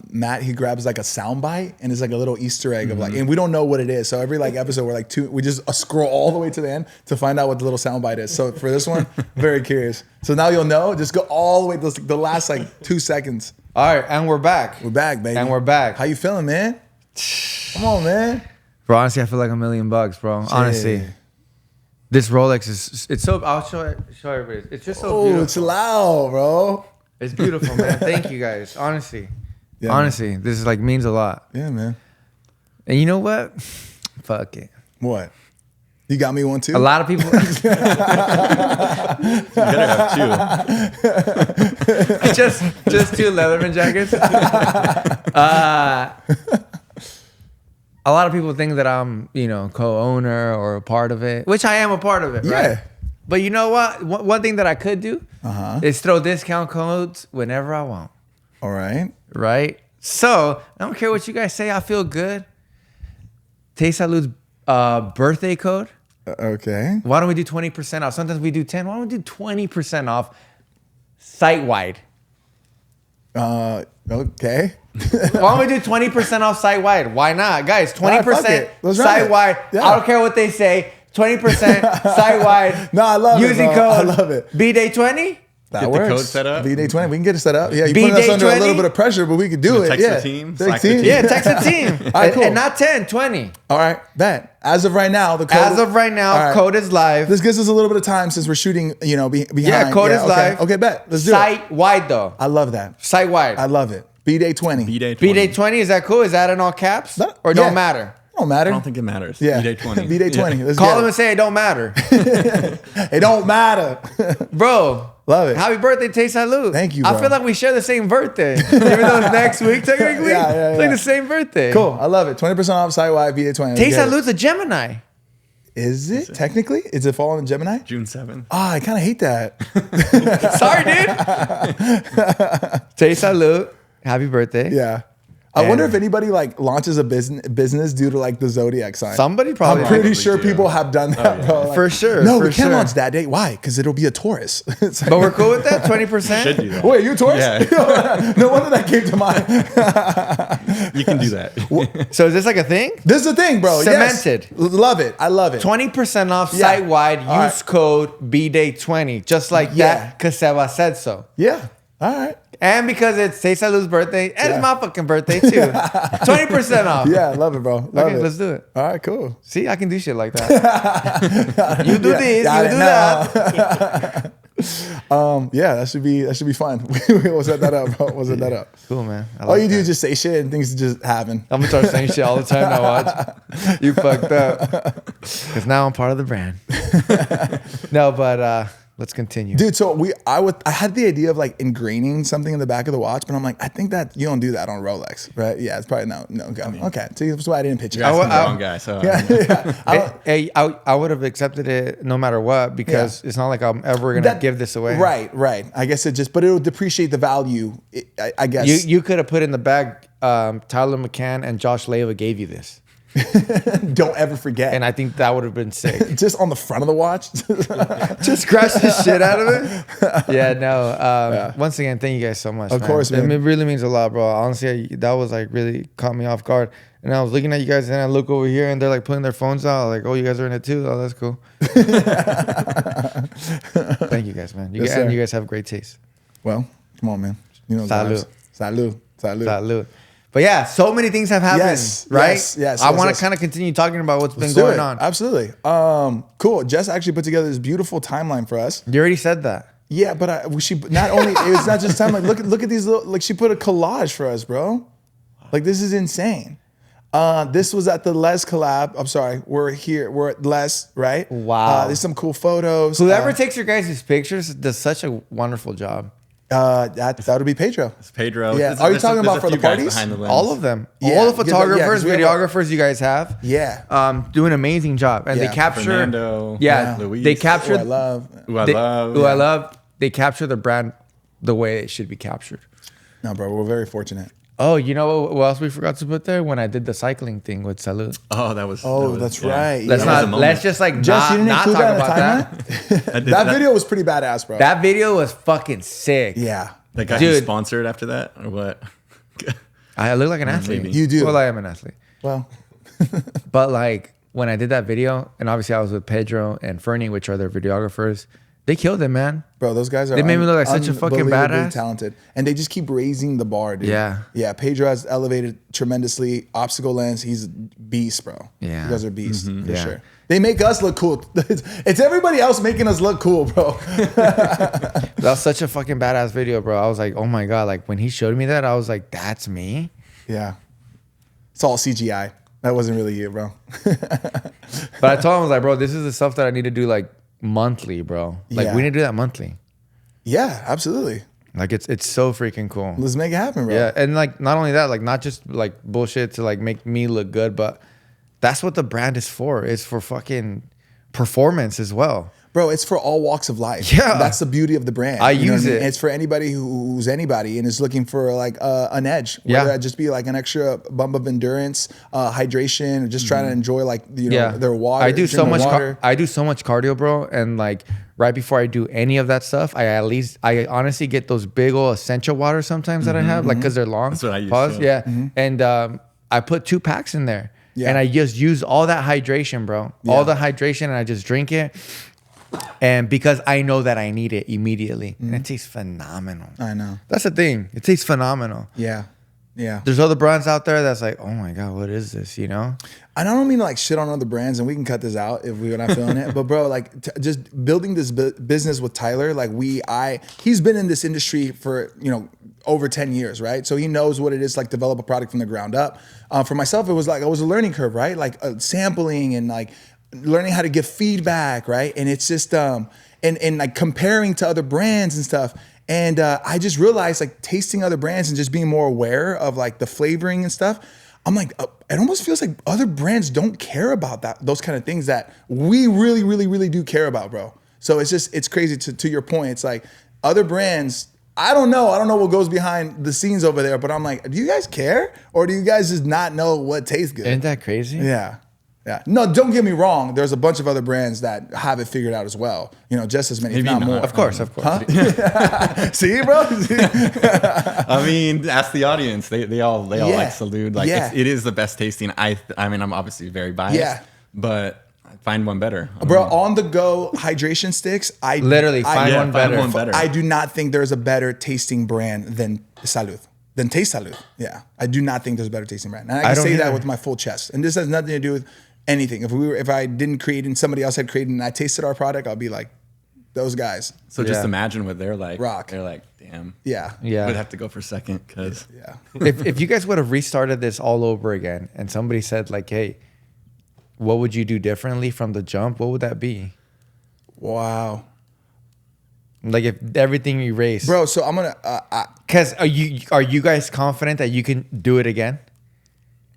Matt, he grabs like a sound bite and it's like a little Easter egg of like, and we don't know what it is. So every like episode, we just scroll all the way to the end to find out what the little sound bite is. So for this one, very curious. So now you'll know. Just go all the way to the last like 2 seconds. All right, and we're back. We're back, baby. And we're back. How you feeling, man? Come on, man. Bro, honestly, I feel like $1 million, bro. Shit. honestly. This Rolex it's so, I'll show everybody. It's just so beautiful. It's loud, bro. It's beautiful, man. Thank you guys. Honestly. Yeah, honestly, man. this is like means a lot. Yeah, man. And you know what? Fuck it. What? You got me one too? A lot of people. You better have two. just 2 Leatherman jackets. A lot of people think that I'm, you know, co-owner or a part of it, which I am a part of it, right? Yeah. But you know what? One thing that I could do is throw discount codes whenever I want. All right. Right? So, I don't care what you guys say. I feel good. Tay Salud's birthday code. Okay. Why don't we do 20% off? Sometimes we do 10. Why don't we do 20% off site-wide? Okay. Why don't we do 20% off site-wide? Why not? Guys, 20% Let's site-wide. Yeah. I don't care what they say. 20% site-wide. No, I love using it, bro. code I love it. BDay20. That Get works. the code set up. B-Day 20. We can get it set up. Yeah, you put us under a B-Day little 20? bit of pressure, but we could do it. Text Yeah. the team. Text Slack the team. team. Yeah, text a team. All right, cool. And not 10, 20. All right, bet. As of right now, the code. As of right now, All right. code is live. This gives us a little bit of time since we're shooting, you know, behind. Yeah, code is okay. live. Okay, bet. Let's do it. Site-wide, though. I love that. Site-wide. I love it. B-Day 20. B-Day 20. BDay20, is that cool? Is that in all caps? Or Yeah. don't matter? Don't matter. I don't think it matters. Yeah. B-Day 20. B-Day 20. Let's Call get them it. and say it don't matter. It don't matter. Bro. Love it. Happy birthday, Tay Salud. Thank you, I bro. feel like we share the same birthday. Even though it's next week, technically. Yeah. It's like the same birthday. Cool. I love it. 20% off site-wide, B-Day 20. Tay Let's get it. Salud's a Gemini. Is it technically? Is it falling in Gemini? June 7th. I kind of hate that. Sorry, dude. Tay Salud. Happy birthday. Yeah. I wonder if anybody like launches a business due to like the zodiac sign. Somebody probably. I'm pretty Probably sure do. people have done that, bro. Like, For sure. No, for we can't sure. launch that date. Why? Because it'll be a Taurus. It's like, But we're cool with that? Should 20%? do that. wait, you a Taurus? Yeah. No wonder that came to mind. You can do that. So is this like a thing? This is the thing, bro. Cemented. Yes. Love it. I love it. 20% off Yeah. site-wide. Use All right. code BDay20. Just like Yeah. that, because Sebas said so. Yeah. All right. And because it's Tay Salud's birthday, and Yeah. it's my fucking birthday too. 20% off. Yeah, love it, bro. Love Okay, it. let's do it. All right, cool. See, I can do shit like that. You do Yeah, this, got you it do now. that. Yeah, that should be fun. We'll set that up, bro. We'll set that up. Cool, man. I All like you do that. is just say shit and things just happen. I'm gonna start saying shit all the time now. Watch. You fucked up. Because now I'm part of the brand. No, but let's continue. Dude, so I had the idea of like ingraining something in the back of the watch, but I'm like, I think that you don't do that on Rolex, right? Yeah, it's probably no. Okay, so that's why I didn't pitch it. You're asking the wrong guy. So I would have accepted it no matter what because it's not like I'm ever gonna give this away. Right. I guess but it'll depreciate the value. I guess You could have put in the bag. Tyler McCann and Josh Leva gave you this, don't ever forget. and I think that would have been sick. Just on the front of the watch. Just scratch the shit out of it. Yeah, no. Once again, thank you guys so much. Of course, man. It really means a lot, bro. Honestly, that was like really caught me off guard. And I was looking at you guys, and I look over here, and they're like putting their phones out. Like, oh, you guys are in it too. Oh, that's cool. Thank you guys, man. You guys have great taste. Well, come on, man. You know, Salud. Salud. Salud. But yeah, so many things have happened, Yes, right? yes, I want yes. to kind of continue talking about what's been Let's do going it. on. Absolutely. Cool. Jess actually put together this beautiful timeline for us. You already said that. Yeah, but she not only it's not just timeline. Look at these little, like she put a collage for us, bro. Like this is insane. This was at the Les collab. I'm sorry, we're at Les, right? Wow. There's some cool photos. Whoever takes your guys' pictures does such a wonderful job. That would be Pedro. it's Pedro. Yeah. Are you talking about a for the few guys parties? behind the lens. All of them. Yeah. All the Yeah, 'cause photographers, we have videographers you guys have. Yeah. Do an amazing job. And Yeah. they capture. Fernando, Yeah. Luis. They capture. Who I love. Who I they- love. Who I love. They capture the brand the way it should be captured. No, bro, we're very fortunate. Oh, you know what else we forgot to put there? When I did the cycling thing with Salud. Oh, that was. That's right. Let's That was a not. moment. Let's just like Jess, you not didn't talk include about that in the that. I did That video was pretty badass, bro. That video was fucking sick. Yeah. That guy Dude. who sponsored after that, or what? I look like an athlete. maybe. You do. Well, I am an athlete. Well, But like when I did that video, and obviously I was with Pedro and Fernie, which are their videographers, they killed it, man. bro, those guys are They made me look like such a fucking unbelievably badass. talented. And they just keep raising the bar, dude. Yeah. Yeah, Pedro has elevated tremendously. Obstacle lens, he's a beast, bro. Yeah. You guys are beasts, for Yeah. sure. They make us look cool. It's everybody else making us look cool, bro. That was such a fucking badass video, bro. I was like, oh my God. Like when he showed me that, I was like, that's me. Yeah. It's all CGI. That wasn't really you, bro. But I told him, I was like, bro, this is the stuff that I need to do like monthly, bro. Like Yeah. we need to do that monthly. Yeah, absolutely. Like it's so freaking cool. Let's make it happen, bro. Yeah. And like not only that, like not just like bullshit to like make me look good, but that's what the brand is for. It's for fucking performance as well. Bro, it's for all walks of life. Yeah. That's the beauty of the brand. I You know use what it. It's for anybody who's anybody and is looking for like an edge. Whether Yeah. that just be like an extra bump of endurance, hydration, or just trying to enjoy like, you know, their water. I do so drink much. water. I do so much cardio, bro. And like right before I do any of that stuff, I honestly get those big old essential waters sometimes that I have, like because they're long. That's what I use, Pause. too. Yeah. And I put 2 packs in there, Yeah. and I just use all that hydration, bro. Yeah. All the hydration, and I just drink it. And because I know that I need it immediately, and it tastes phenomenal. I know. That's the thing. It tastes phenomenal. Yeah. Yeah. There's other brands out there that's like, oh my God, what is this? You know? And I don't mean to like shit on other brands, and we can cut this out if we're not feeling it. But bro, like just building this business with Tyler, like he's been in this industry for, you know, over 10 years, right? So he knows what it is like develop a product from the ground up. For myself, it was like, it was a learning curve, right? Like sampling and like learning how to give feedback, right? And it's just, and like comparing to other brands and stuff. And I just realized like tasting other brands and just being more aware of like the flavoring and stuff. I'm like, it almost feels like other brands don't care about those kind of things that we really, really, really do care about, bro. So it's crazy to your point. It's like other brands, I don't know what goes behind the scenes over there, but I'm like, do you guys care? Or do you guys just not know what tastes good? Isn't that crazy? Yeah. Yeah. No, don't get me wrong. There's a bunch of other brands that have it figured out as well. You know, just as many, if Maybe not not. more. Of course. See, bro? I mean, ask the audience. They all Yeah. like Salud. Like Yeah. it is the best tasting. I mean, I'm obviously very biased. Yeah. But I find one better. Bro, on the go hydration sticks, Literally, find one better. One better. I do not think there's a better tasting brand than Salud. Than Taste Salud. Yeah. I do not think there's a better tasting brand. And I can don't say that either. with my full chest. And this has nothing to do with anything. If I didn't create and somebody else had created and I tasted our product, I'll be like, those guys. So just Yeah. imagine what they're like. Rock. They're like, damn. Yeah. Yeah. Would have to go for second because Yeah. if you guys would have restarted this all over again and somebody said like, hey, what would you do differently from the jump? What would that be? Wow. Like if everything erased, bro. So I'm gonna. Because are you guys confident that you can do it again?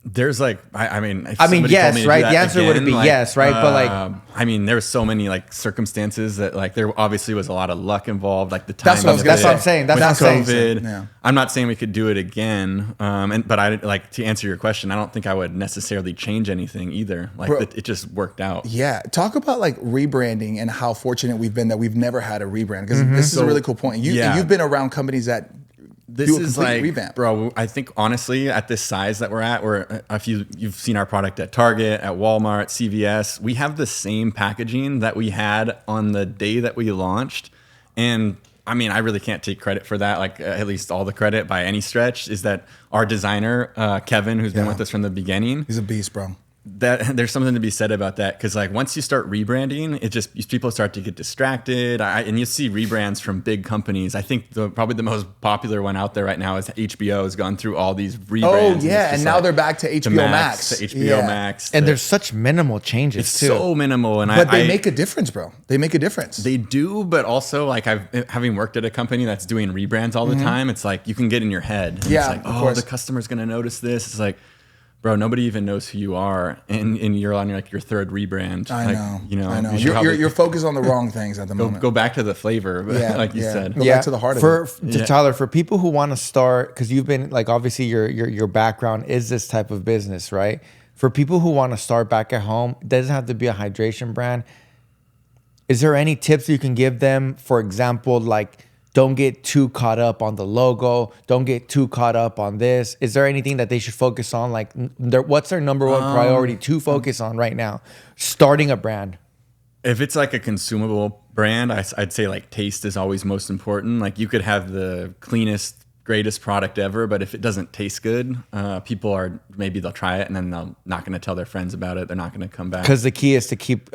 There's like, I mean, if I mean, somebody told me yes, to do right? that The answer would again, be like, yes, right? But like, I mean, there was so many like circumstances that like there obviously was a lot of luck involved, like the timing. That's what I'm saying. That's what I'm saying. COVID. Yeah. I'm not saying we could do it again, but I like to answer your question. I don't think I would necessarily change anything either. Like Bro, it just worked out. Yeah, talk about like rebranding and how fortunate we've been that we've never had a rebrand, because this is a really cool point. You've been around companies that This do a is complete like, revamp. bro, I think honestly, at this size that we're at, if you've seen our product at Target, at Walmart, CVS, we have the same packaging that we had on the day that we launched. And I mean, I really can't take credit for that, like at least all the credit by any stretch, is that our designer, Kevin, who's been with us from the beginning. He's a beast, bro. That there's something to be said about that, because like once you start rebranding, it just people start to get distracted, and you see rebrands from big companies. I think probably the most popular one out there right now is HBO has gone through all these rebrands. Oh yeah, and now they're back to HBO Max. To HBO Max, and there's such minimal changes it's too. so minimal, and but they make a difference, bro. They make a difference. They do, but also like having worked at a company that's doing rebrands all the time, it's like you can get in your head. Yeah, it's like, of oh, course. the customer's gonna notice this. It's like, bro, nobody even knows who you are, and you're on like your third rebrand. I like, know. You know, I know. you should You're focused on the wrong things at the moment. go back to the flavor, like you said. Go back to the heart of it. Tyler, for people who want to start, because you've been like, obviously your background is this type of business, right? For people who want to start back at home, it doesn't have to be a hydration brand. Is there any tips you can give them? For example, like, don't get too caught up on the logo. Don't get too caught up on this. Is there anything that they should focus on? Like, what's their number one priority to focus on right now? Starting a brand. If it's like a consumable brand, I'd say like taste is always most important. Like you could have the cleanest, greatest product ever, but if it doesn't taste good, maybe they'll try it and then they're not going to tell their friends about it. They're not going to come back. Because the key is to keep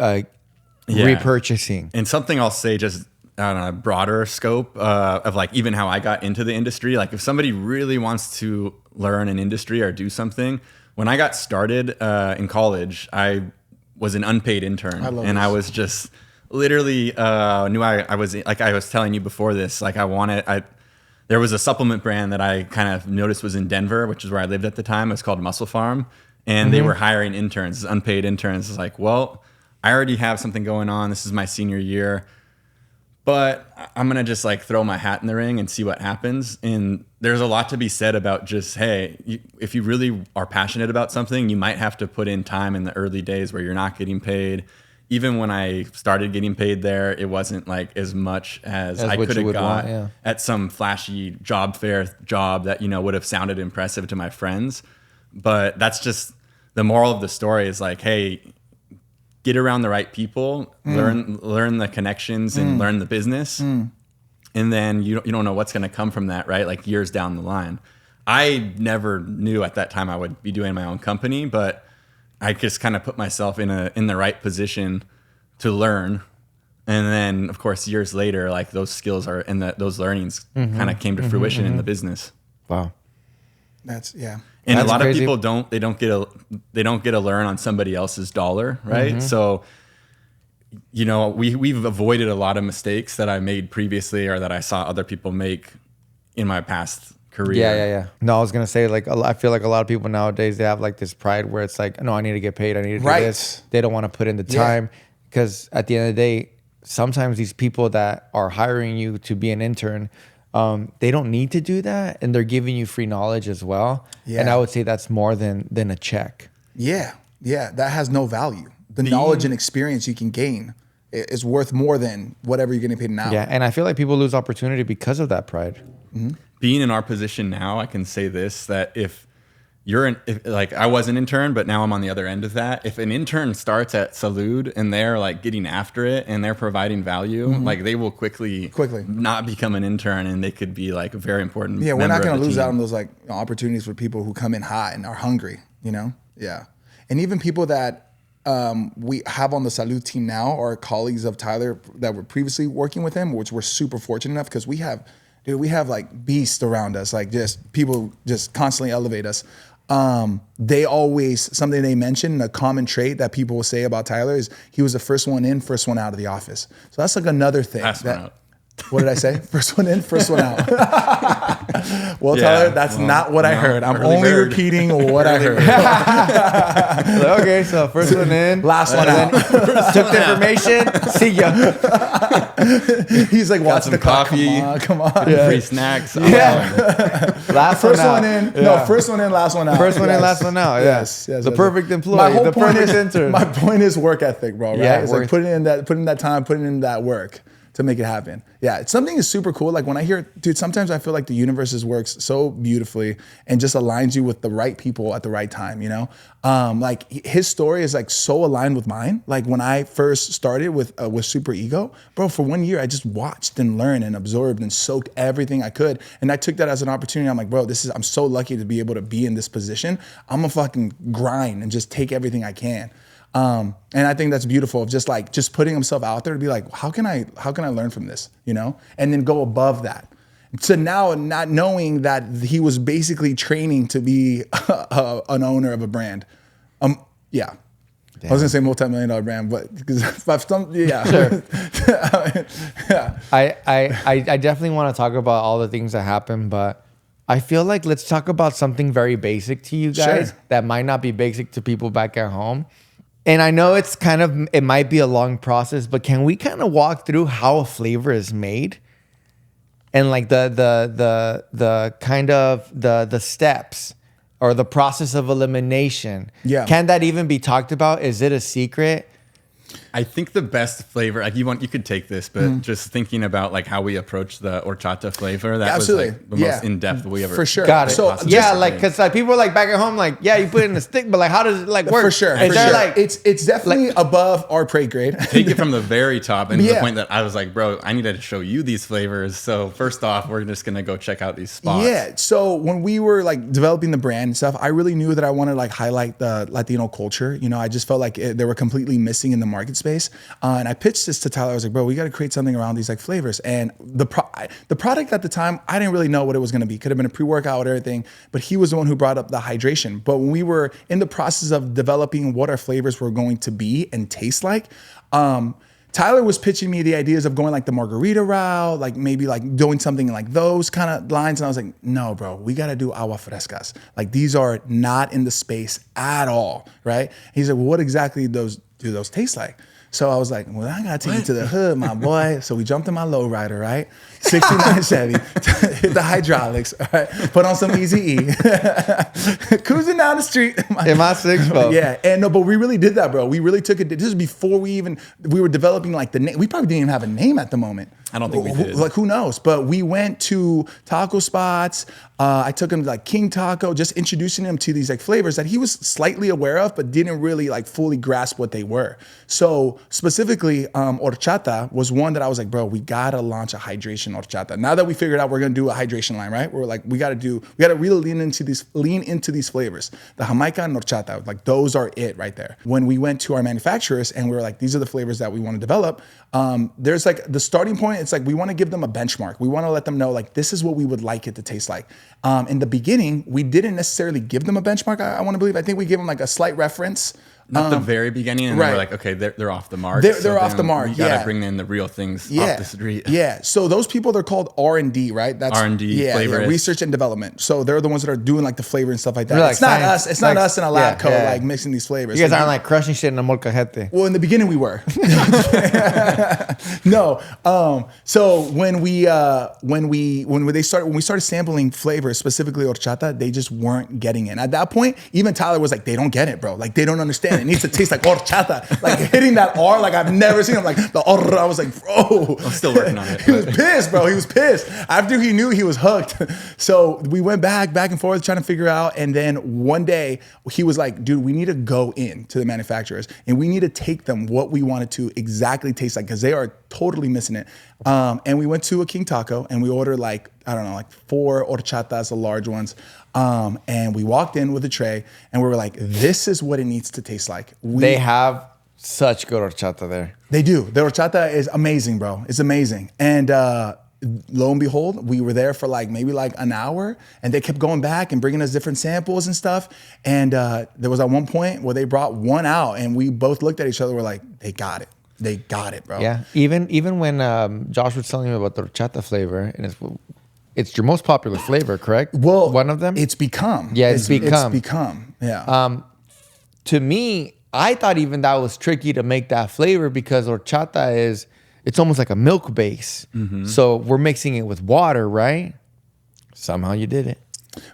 repurchasing. And something I'll say just on a broader scope of like even how I got into the industry. Like if somebody really wants to learn an industry or do something, when I got started in college, I was an unpaid intern, and I was just literally I was like, I was telling you before this, like there was a supplement brand that I kind of noticed was in Denver, which is where I lived at the time. It was called Muscle Farm, and they were hiring interns, unpaid interns. It's like, well, I already have something going on. This is my senior year. But I'm going to just like throw my hat in the ring and see what happens. And there's a lot to be said about just, hey, if you really are passionate about something, you might have to put in time in the early days where you're not getting paid. Even when I started getting paid there, it wasn't like as much as I could have got at some flashy job fair job that, would have sounded impressive to my friends. But that's just the moral of the story is like, hey, get around the right people, learn the connections and learn the business. And then you don't know what's going to come from that, right? Like years down the line. I never knew at that time I would be doing my own company, but I just kind of put myself in the right position to learn. And then of course, years later, like those skills those learnings kind of came to fruition in the business. Wow. And That's a lot crazy. of people they don't get to learn on somebody else's dollar, right? So, we've avoided a lot of mistakes that I made previously or that I saw other people make in my past career. Yeah. No, I was gonna say like I feel like a lot of people nowadays they have like this pride where it's like, no, I need to get paid. I need to do this. They don't want to put in the time because at the end of the day, sometimes these people that are hiring you to be an intern. They don't need to do that, and they're giving you free knowledge as well. Yeah. And I would say that's more than a check. Yeah, that has no value. The knowledge and experience you can gain is worth more than whatever you're getting paid now. Yeah, and I feel like people lose opportunity because of that pride. Being in our position now, I can say this, that if I was an intern, but now I'm on the other end of that. If an intern starts at Salud and they're like getting after it and they're providing value, like they will quickly not become an intern and they could be like a very important. Yeah, we're not going to lose team. out on those like opportunities for people who come in hot and are hungry. Yeah, and even people that we have on the Salud team now are colleagues of Tyler that were previously working with him, which we're super fortunate enough because we have like beasts around us, like just people just constantly elevate us. They always, something they mention, a common trait that people will say about Tyler is he was the first one in, first one out of the office. So that's like another thing. What did I say? First one in, first one out. Well, Yeah, Tyler, that's not what I heard. I'm early only bird. repeating what I heard. Okay, so first one in, Last one out. took the information. See ya. He's like, Got what's some the clock? coffee. Come on. Free snacks. Last First one one out. in. No, first one in, last one out. First one in, Yes. last one out. Yes, Yeah. yes. The yes. perfect employee. My whole The point perfect is, intern. my point is work ethic, bro. Right? Yeah, It's work. like putting in that time, putting in that work to make it happen. Yeah, it's something is super cool. Like when I hear, dude, sometimes I feel like the universe works so beautifully and just aligns you with the right people at the right time, you know? Like his story is like so aligned with mine. Like when I first started with Super Ego, bro, for 1 year, I just watched and learned and absorbed and soaked everything I could. And I took that as an opportunity. I'm like, bro, I'm so lucky to be able to be in this position. I'm gonna fucking grind and just take everything I can. And I think that's beautiful of just putting himself out there to be like, how can I learn from this, you know? And then go above that. So now not knowing that he was basically training to be an owner of a brand. Yeah. Damn. I was gonna say multi-million-dollar brand, but yeah. Sure. Yeah. I definitely want to talk about all the things that happen, but I feel like let's talk about something very basic to you guys Sure. that might not be basic to people back at home. And I know it might be a long process, but can we kind of walk through how a flavor is made? And like the kind of the steps or the process of elimination. Yeah. Can that even be talked about? Is it a secret? I think the best flavor, like you could take this, but just thinking about like how we approach the horchata flavor, that Absolutely. was like the Yeah. most in depth we ever. For sure. Got it. So, possibly yeah, could like be. because like people are like back at home, like yeah, you put it in a stick, but like how does it like work? For sure. And For they're sure. like, it's definitely above our pay grade. Take it from the very top, and to Yeah. the point that I was like, bro, I needed to show you these flavors. So first off, we're just gonna go check out these spots. Yeah. So when we were like developing the brand and stuff, I really knew that I wanted to like highlight the Latino culture. You know, I just felt like they were completely missing in the market space. And I pitched this to Tyler. I was like, bro, we got to create something around these like flavors. And the product at the time, I didn't really know what it was going to be. Could have been a pre-workout or everything, but he was the one who brought up the hydration. But when we were in the process of developing what our flavors were going to be and taste like, Tyler was pitching me the ideas of going like the margarita route, like maybe like doing something like those kind of lines. And I was like, no, bro, we got to do agua frescas. Like these are not in the space at all, right? He's like, well, what exactly do those taste like? So I was like, well, I gotta take you to the hood, my boy. So we jumped in my lowrider, right? 69 Chevy, hit the hydraulics, all right? Put on some Easy E, cruising down the street. in my 6-4. Yeah, and no, but we really did that, bro. We really took it. This is before we were developing like the name. We probably didn't even have a name at the moment. I don't think we did. Like who knows? But we went to taco spots. I took him to like King Taco, just introducing him to these like flavors that he was slightly aware of, but didn't really like fully grasp what they were. So specifically, horchata was one that I was like, bro, we gotta launch a hydration horchata. Now that we figured out we're gonna do a hydration line, right? We're like, we gotta really lean into these flavors. The Jamaica and horchata, like those are it right there. When we went to our manufacturers and we were like, these are the flavors that we want to develop. There's like the starting point. It's like we want to give them a benchmark. We want to let them know like this is what we would like it to taste like. In the beginning, we didn't necessarily give them a benchmark. I want to believe. I think we gave them like a slight reference. Not the very beginning, and right. then we're like, okay, they're off the mark. They're off the mark. You gotta Yeah. bring in the real things off the street. Yeah. So those people, they're called R&D, right? That's R&D, yeah, flavorists. research and development. So they're the ones that are doing like the flavor and stuff like that. They're like It's not science- us. It's like- not us in a lab yeah, coat yeah. like mixing these flavors. You guys aren't like crushing shit in a molcajete. Well, in the beginning we were. No. So when we started sampling flavors, specifically horchata, they just weren't getting it. At that point, even Tyler was like, they don't get it, bro. Like they don't understand. It needs to taste like horchata. Like hitting that R, like I've never seen him. Like the R, I was like, bro. I'm still working on it. He was pissed, bro. He was pissed. After he knew he was hooked. So we went back and forth trying to figure out. And then one day he was like, dude, we need to go in to the manufacturers and we need to take them what we wanted to exactly taste like because they are totally missing it. And we went to a King Taco and we ordered like, I don't know, like 4 horchatas, the large ones. And we walked in with a tray and we were like, this is what it needs to taste like. They have such good horchata there. They do. The horchata is amazing, bro. It's amazing. And lo and behold, we were there for like maybe like an hour and they kept going back and bringing us different samples and stuff. And there was at one point where they brought one out and we both looked at each other. We're like, they got it. they got it, bro. Yeah. Even when Josh was telling me about the horchata flavor, and it's your most popular flavor, correct? Well, one of them. It's become. Yeah, it's become. It's become. Yeah. To me, I thought even that was tricky to make that flavor because horchata it's almost like a milk base. So we're mixing it with water, right? Somehow you did it.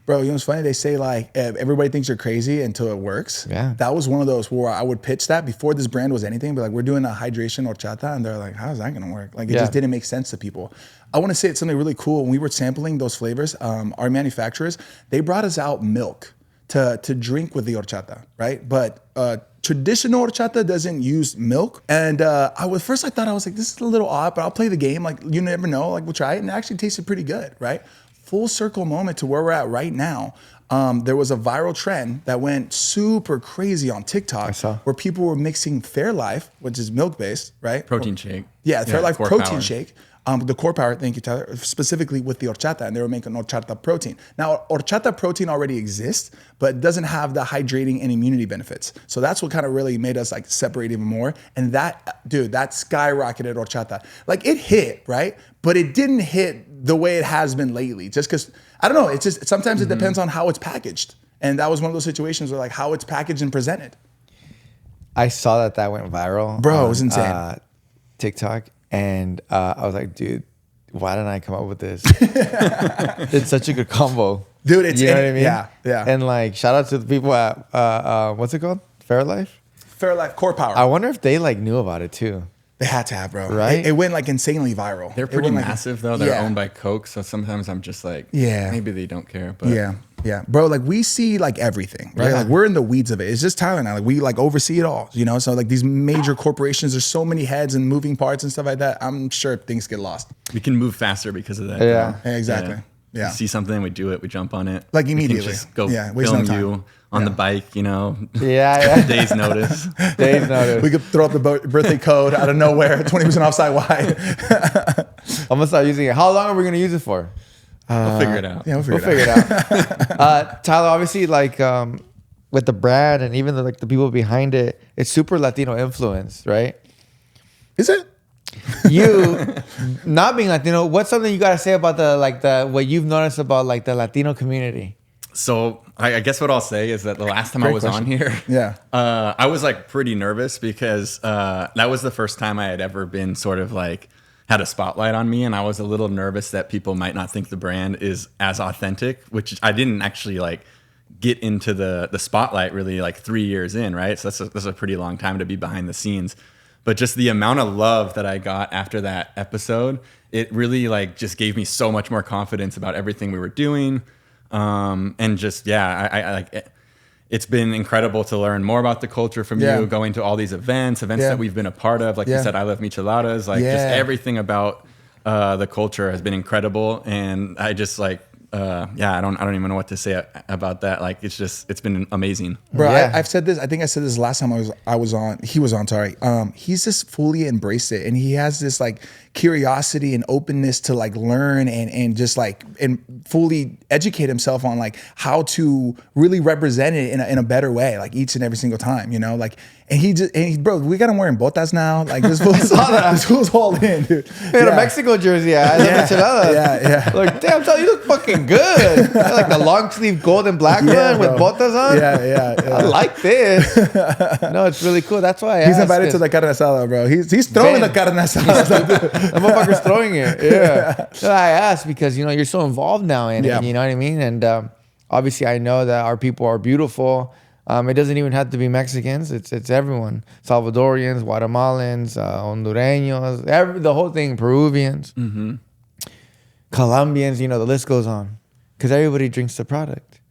Bro, you know what's funny? They say like everybody thinks you're crazy until it works. Yeah. That was one of those where I would pitch that before this brand was anything, but like we're doing a hydration horchata, and they're like, how's that gonna work? Like it just didn't make sense to people. I want to say it's something really cool. When we were sampling those flavors, our manufacturers, they brought us out milk to drink with the horchata, right? But traditional horchata doesn't use milk. And I thought this is a little odd, but I'll play the game. Like you never know, like we'll try it, and it actually tasted pretty good, right? Full circle moment to where we're at right now. There was a viral trend that went super crazy on TikTok where people were mixing Fairlife, which is milk-based, right? Protein shake. Yeah, Fairlife Core protein Power. shake. The core power, thank you, Tyler, specifically with the horchata, and they were making horchata protein. Now, horchata protein already exists, but it doesn't have the hydrating and immunity benefits. So that's what kind of really made us like separate even more. And that skyrocketed horchata. Like it hit, right? But it didn't hit the way it has been lately. Just because, I don't know, it's just, sometimes it depends on how it's packaged. And that was one of those situations where like how it's packaged and presented. I saw that went viral. Bro, it was insane. TikTok. And I was like, dude, why didn't I come up with this? It's such a good combo. Dude, it's, you know what I mean? Yeah. And like, shout out to the people at, what's it called? Fairlife? Fairlife Core Power. I wonder if they like knew about it too. They had to have, bro. Right? It went like insanely viral. They're pretty massive though. They're owned by Coke, so sometimes I'm just like, maybe they don't care. But yeah, bro. Like we see like everything, right? Like we're in the weeds of it. It's just Tyler and I. Like we like oversee it all, you know. So like these major corporations, there's so many heads and moving parts and stuff like that. I'm sure things get lost. we can move faster because of that. Yeah. though. Exactly. Yeah. We see something, we do it, we jump on it. Like We can immediately. just go waste film no time. you on the bike, you know. Yeah. Days notice. Days notice. We could throw up the birthday code out of nowhere, 20% off site wide. I'm gonna start using it. How long are we gonna use it for? We'll figure it out. Yeah, We'll figure it out. Tyler, obviously, like with the brand and even the people behind it, it's super Latino influence, right? Is it? You not being Latino, what's something you gotta say about what you've noticed about like the Latino community? So I guess what I'll say is that the last time I was on here, I was like pretty nervous because that was the first time I had ever been sort of like had a spotlight on me, and I was a little nervous that people might not think the brand is as authentic, which I didn't actually like get into the spotlight really like 3 years in, right? So that's a pretty long time to be behind the scenes. But just the amount of love that I got after that episode, it really like just gave me so much more confidence about everything we were doing. And just, I like it's been incredible to learn more about the culture from you, going to all these events that we've been a part of. Like you said, I love micheladas, like just everything about the culture has been incredible. And I just like, I don't even know what to say about that. Like it's been amazing. Bro, I've said this. I think I said this last time I was on. He was on. Sorry. He's just fully embraced it, and he has this like curiosity and openness to like learn and just like and fully educate himself on like how to really represent it in a better way, like each and every single time. You know, like bro, we got him wearing botas now. Like this fool's all in, dude. He had a Mexico jersey. Yeah. Like, damn, Tyler, you look fucking good. Like the long sleeve gold and black one with botas on. Yeah. I like this. No, it's really cool. That's why He's invited to the carne asada, bro. He's throwing the carne asada. The motherfucker's throwing it. Yeah. No, I asked because you're so involved now in it. You know what I mean? And obviously, I know that our people are beautiful. It doesn't even have to be Mexicans. It's everyone. Salvadorians, Guatemalans, Hondureños, the whole thing. Peruvians, Colombians. The list goes on. Because everybody drinks the product,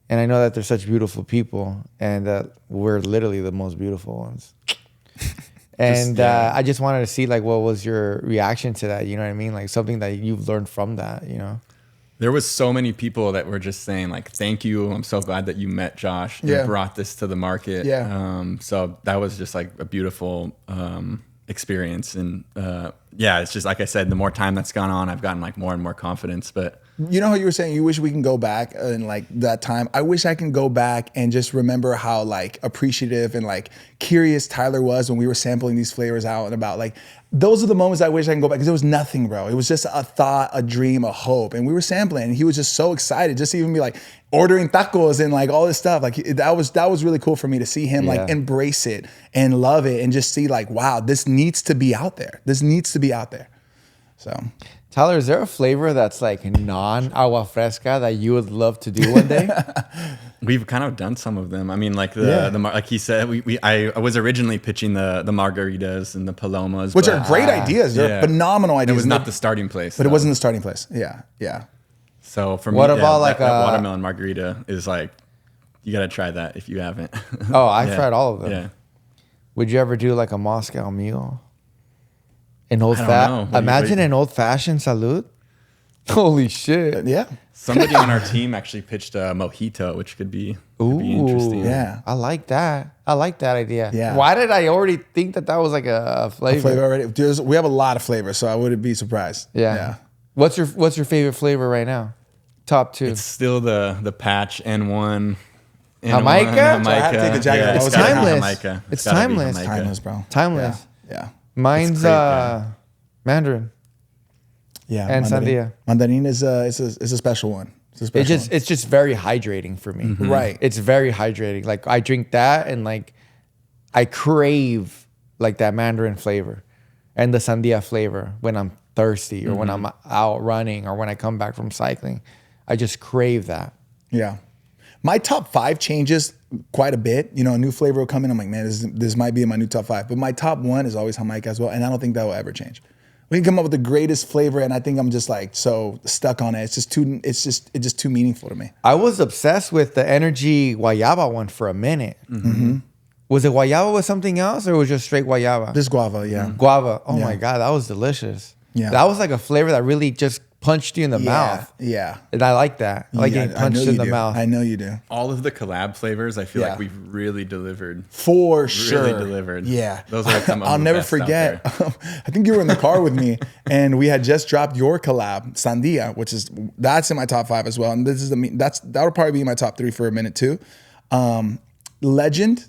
and I know that they're such beautiful people, and that we're literally the most beautiful ones. And I just wanted to see like what was your reaction to that. You know what I mean? Like something that you've learned from that. There was so many people that were just saying like, thank you. I'm so glad that you met Josh and brought this to the market. So that was just like a beautiful experience. And it's just like I said, the more time that's gone on, I've gotten like more and more confidence. But You know how you were saying you wish we can go back in like that time? I wish I can go back and just remember how like appreciative and like curious Tyler was when we were sampling these flavors out and about. Like those are the moments I wish I can go back, because there was nothing, bro. It was just a thought, a dream, a hope. And we were sampling and he was just so excited just to even be like ordering tacos and like all this stuff. Like that was really cool for me to see him like embrace it and love it and just see like, wow, this needs to be out there. This needs to be out there. So Tyler, is there a flavor that's like non-agua fresca that you would love to do one day? We've kind of done some of them. I mean, like like he said, I was originally pitching the margaritas and the palomas, which are great ideas. They're phenomenal ideas. It was not the starting place, but it wasn't the starting place. Yeah, yeah. So for me, what about like that watermelon margarita is like, you got to try that if you haven't. Oh, I've tried all of them. Yeah. Would you ever do like a Moscow Mule? An old Imagine an old fashioned Salud. Holy shit! Yeah. Somebody on our team actually pitched a mojito, which could be interesting. Yeah. I like that. I like that idea. Yeah. Why did I already think that was like a flavor? A flavor already. We have a lot of flavors, so I wouldn't be surprised. Yeah. What's your favorite flavor right now? Top 2. It's still the patch N1. Jamaica? So I had to take the jacket off. It's It's gotta be timeless. Jamaica. It's gotta be timeless. Jamaica. Timeless, bro. Timeless. Yeah. Mine's Mandarin. Yeah. And Sandia. Mandarin is a special one. It's a special one. It's just very hydrating for me. Right. It's very hydrating. Like I drink that and like I crave like that Mandarin flavor and the Sandia flavor when I'm thirsty or when I'm out running or when I come back from cycling. I just crave that. Yeah. My top 5 changes quite a bit. You know, a new flavor will come in. I'm like, man, this might be in my new top 5. But my top 1 is always Jamaica as well. And I don't think that will ever change. We can come up with the greatest flavor, and I think I'm just like so stuck on it. It's just too meaningful to me. I was obsessed with the Energy Guayaba one for a minute. Was it Guayaba with something else or was it just straight Guayaba? This guava, yeah. Guava. Oh my God, that was delicious. Yeah. That was like a flavor that really just punched you in the mouth. Yeah. And I like that. I like Yeah, getting punched in the mouth. I know you do. All of the collab flavors, I feel like we've really delivered. For sure. Really delivered. Yeah. Those are some of I'll the never best out forget. there. I think you were in the car with me and we had just dropped your collab, Sandia, that's in my top 5 as well. And that would probably be my top 3 for a minute too. Legend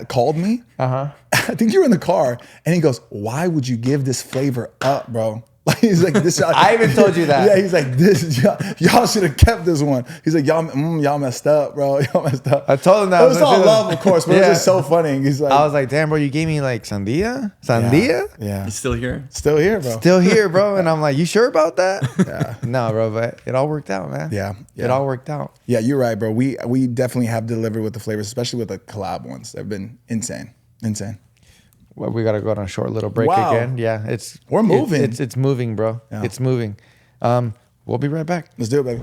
called me. I think you were in the car and he goes, "Why would you give this flavor up, bro?" He's like, this. I even told you that. Yeah, he's like, this. Y'all should have kept this one. He's like, y'all messed up, bro. Y'all messed up. I told him that. It was all love, of course, but it was just so funny. He's like, I was like, damn, bro, you gave me like Sandia? Sandia? Yeah. He's still here? Still here, bro. Still here, bro. And I'm like, you sure about that? Yeah. No, bro, but it all worked out, man. Yeah. It all worked out. Yeah, you're right, bro. We definitely have delivered with the flavors, especially with the collab ones. They've been insane. Well, we gotta go on a short little break again. Yeah, we're moving. It's moving, bro. Yeah. It's moving. We'll be right back. Let's do it, baby.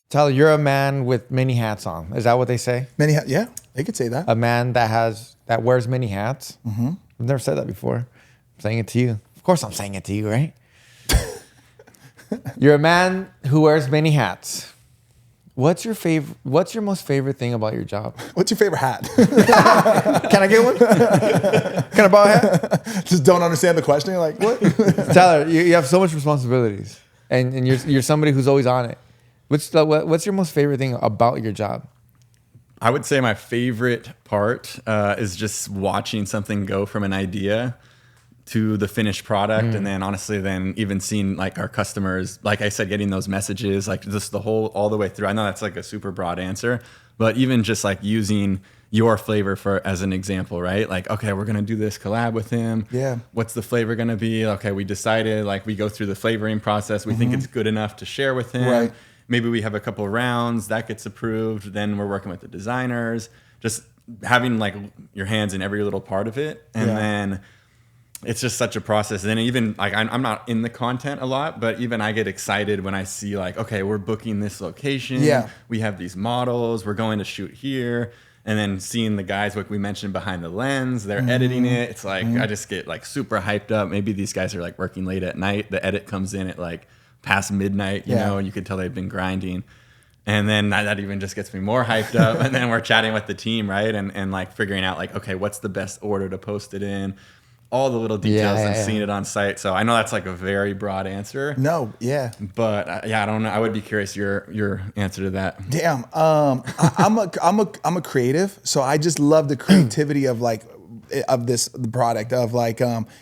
Tyler, you're a man with many hats on. Is that what they say? Yeah, they could say that. A man that wears many hats. Mm-hmm. I've never said that before. I'm saying it to you. Of course, I'm saying it to you, right? You're a man who wears many hats. What's your most favorite thing about your job? What's your favorite hat? Can I get one? Can I borrow a hat? Just don't understand the question. You're like, what? Tyler, you have so much responsibilities, and you're somebody who's always on it. What's your most favorite thing about your job? I would say my favorite part is just watching something go from an idea to the finished product. And then honestly, then even seeing like our customers, like I said, getting those messages, like just all the way through. I know that's like a super broad answer, but even just like using your flavor as an example, right? Like, okay, we're going to do this collab with him. Yeah. What's the flavor going to be? Okay, we decided, like we go through the flavoring process. We think it's good enough to share with him. Right. Maybe we have a couple of rounds that gets approved. Then we're working with the designers, just having like your hands in every little part of it. And then it's just such a process. And then even like, I'm not in the content a lot, but even I get excited when I see like, okay, we're booking this location. Yeah. We have these models, we're going to shoot here. And then seeing the guys, like we mentioned, behind the lens, they're editing it. It's like, I just get like super hyped up. Maybe these guys are like working late at night. The edit comes in at like past midnight, you Yeah. know, and you could tell they've been grinding. And then that even just gets me more hyped up. And then we're chatting with the team, right? And like figuring out like, okay, what's the best order to post it in? All the little details and seeing it on site. So I know that's like a very broad answer. No, yeah. But I don't know. I would be curious your answer to that. Damn. I'm a creative, so I just love the creativity of like the product of like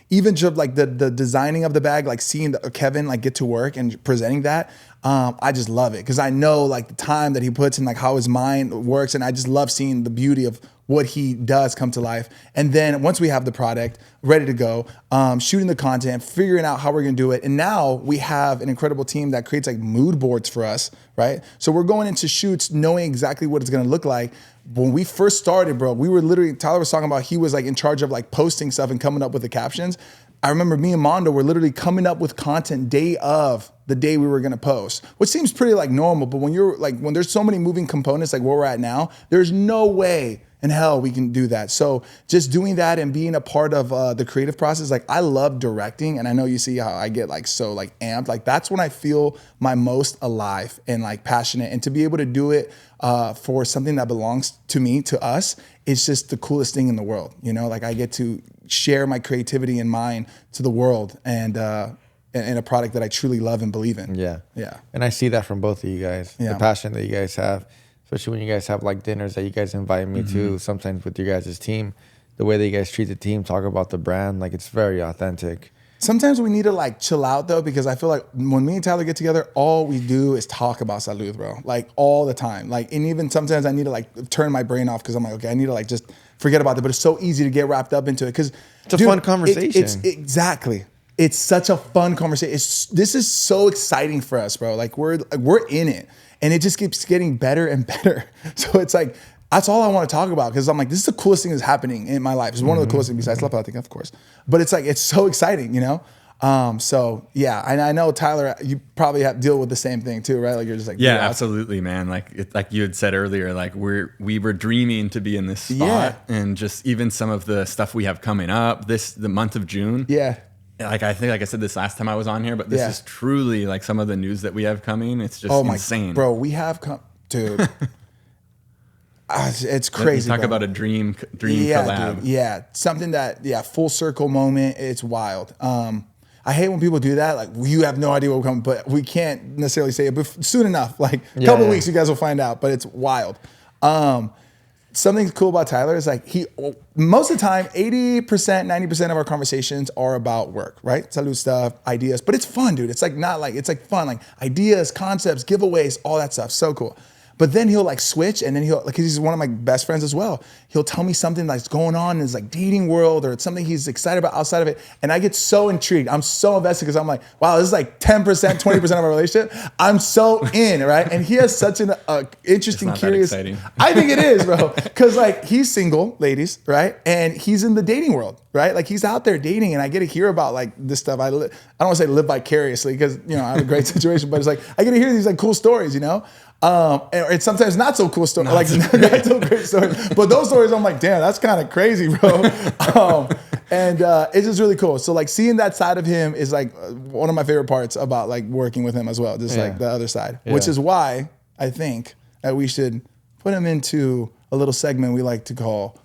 even just like the designing of the bag, like seeing Kevin like get to work and presenting that. I just love it because I know like the time that he puts in, like how his mind works, and I just love seeing the beauty of what he does come to life. And then once we have the product ready to go, shooting the content, figuring out how we're gonna do it. And now we have an incredible team that creates like mood boards for us, right? So we're going into shoots knowing exactly what it's gonna look like. When we first started, bro, we were literally, Tyler was talking about, he was like in charge of like posting stuff and coming up with the captions. I remember me and Mondo were literally coming up with content day of the day we were gonna post, which seems pretty like normal, but when you're like, when there's so many moving components like where we're at now, there's no way in hell we can do that. So just doing that and being a part of the creative process, like I love directing, and I know you see how I get like so like amped, like that's when I feel my most alive and like passionate, and to be able to do it for something that belongs to me, to us, it's just the coolest thing in the world, you know? Like I get to share my creativity and mind to the world, and a product that I truly love and believe in. Yeah. Yeah. And I see that from both of you guys, Yeah. the passion that you guys have, especially when you guys have like dinners that you guys invite me to, sometimes with your guys' team, the way that you guys treat the team, talk about the brand, like it's very authentic. Sometimes we need to like chill out though, because I feel like when me and Tyler get together, all we do is talk about Salud, bro. Like all the time. Like, and even sometimes I need to like turn my brain off because I'm like, okay, I need to like just forget about it. But it's so easy to get wrapped up into it because it's a fun conversation. It's exactly. It's such a fun conversation. This is so exciting for us, bro. Like we're in it, and it just keeps getting better and better. So it's like that's all I want to talk about because I'm like, this is the coolest thing that's happening in my life. It's one of the coolest things besides love, I think, of course. But it's like it's so exciting, you know. So yeah, and I know Tyler, you probably have to deal with the same thing too, right? Like you're just like, yeah, absolutely, man. Like you had said earlier, like we were dreaming to be in this spot, and just even some of the stuff we have coming up the month of June. Yeah. Like I think, like I said this last time I was on here, but this is truly like some of the news that we have coming. It's just insane, bro. We have dude. It's crazy. Talk about a dream collab. Dude, yeah, something that full circle moment. It's wild. I hate when people do that. Like you have no idea what will come, but we can't necessarily say it. But soon enough, like a couple of weeks, you guys will find out. But it's wild. Something cool about Tyler is like most of the time, 80%, 90% of our conversations are about work, right? Salud stuff, ideas, but it's fun, dude. It's like it's like fun, like ideas, concepts, giveaways, all that stuff. So cool. But then he'll like switch, and then he'll like, 'cause he's one of my best friends as well. He'll tell me something that's going on in his like dating world, or it's something he's excited about outside of it. And I get so intrigued. I'm so invested because I'm like, wow, this is like 10%, 20% of our relationship. I'm so in, right? And he has such an interesting, curious. That exciting. I think it is, bro. Because like he's single, ladies, right? And he's in the dating world, right? Like he's out there dating, and I get to hear about like this stuff. I don't want to say live vicariously because you know I have a great situation, but it's like I get to hear these like cool stories, you know. And it's sometimes not so cool stories, not so great stories. But those stories, I'm like, damn, that's kind of crazy, bro. And it's just really cool. So like seeing that side of him is like one of my favorite parts about like working with him as well. Just like the other side, which is why I think that we should put him into a little segment we like to call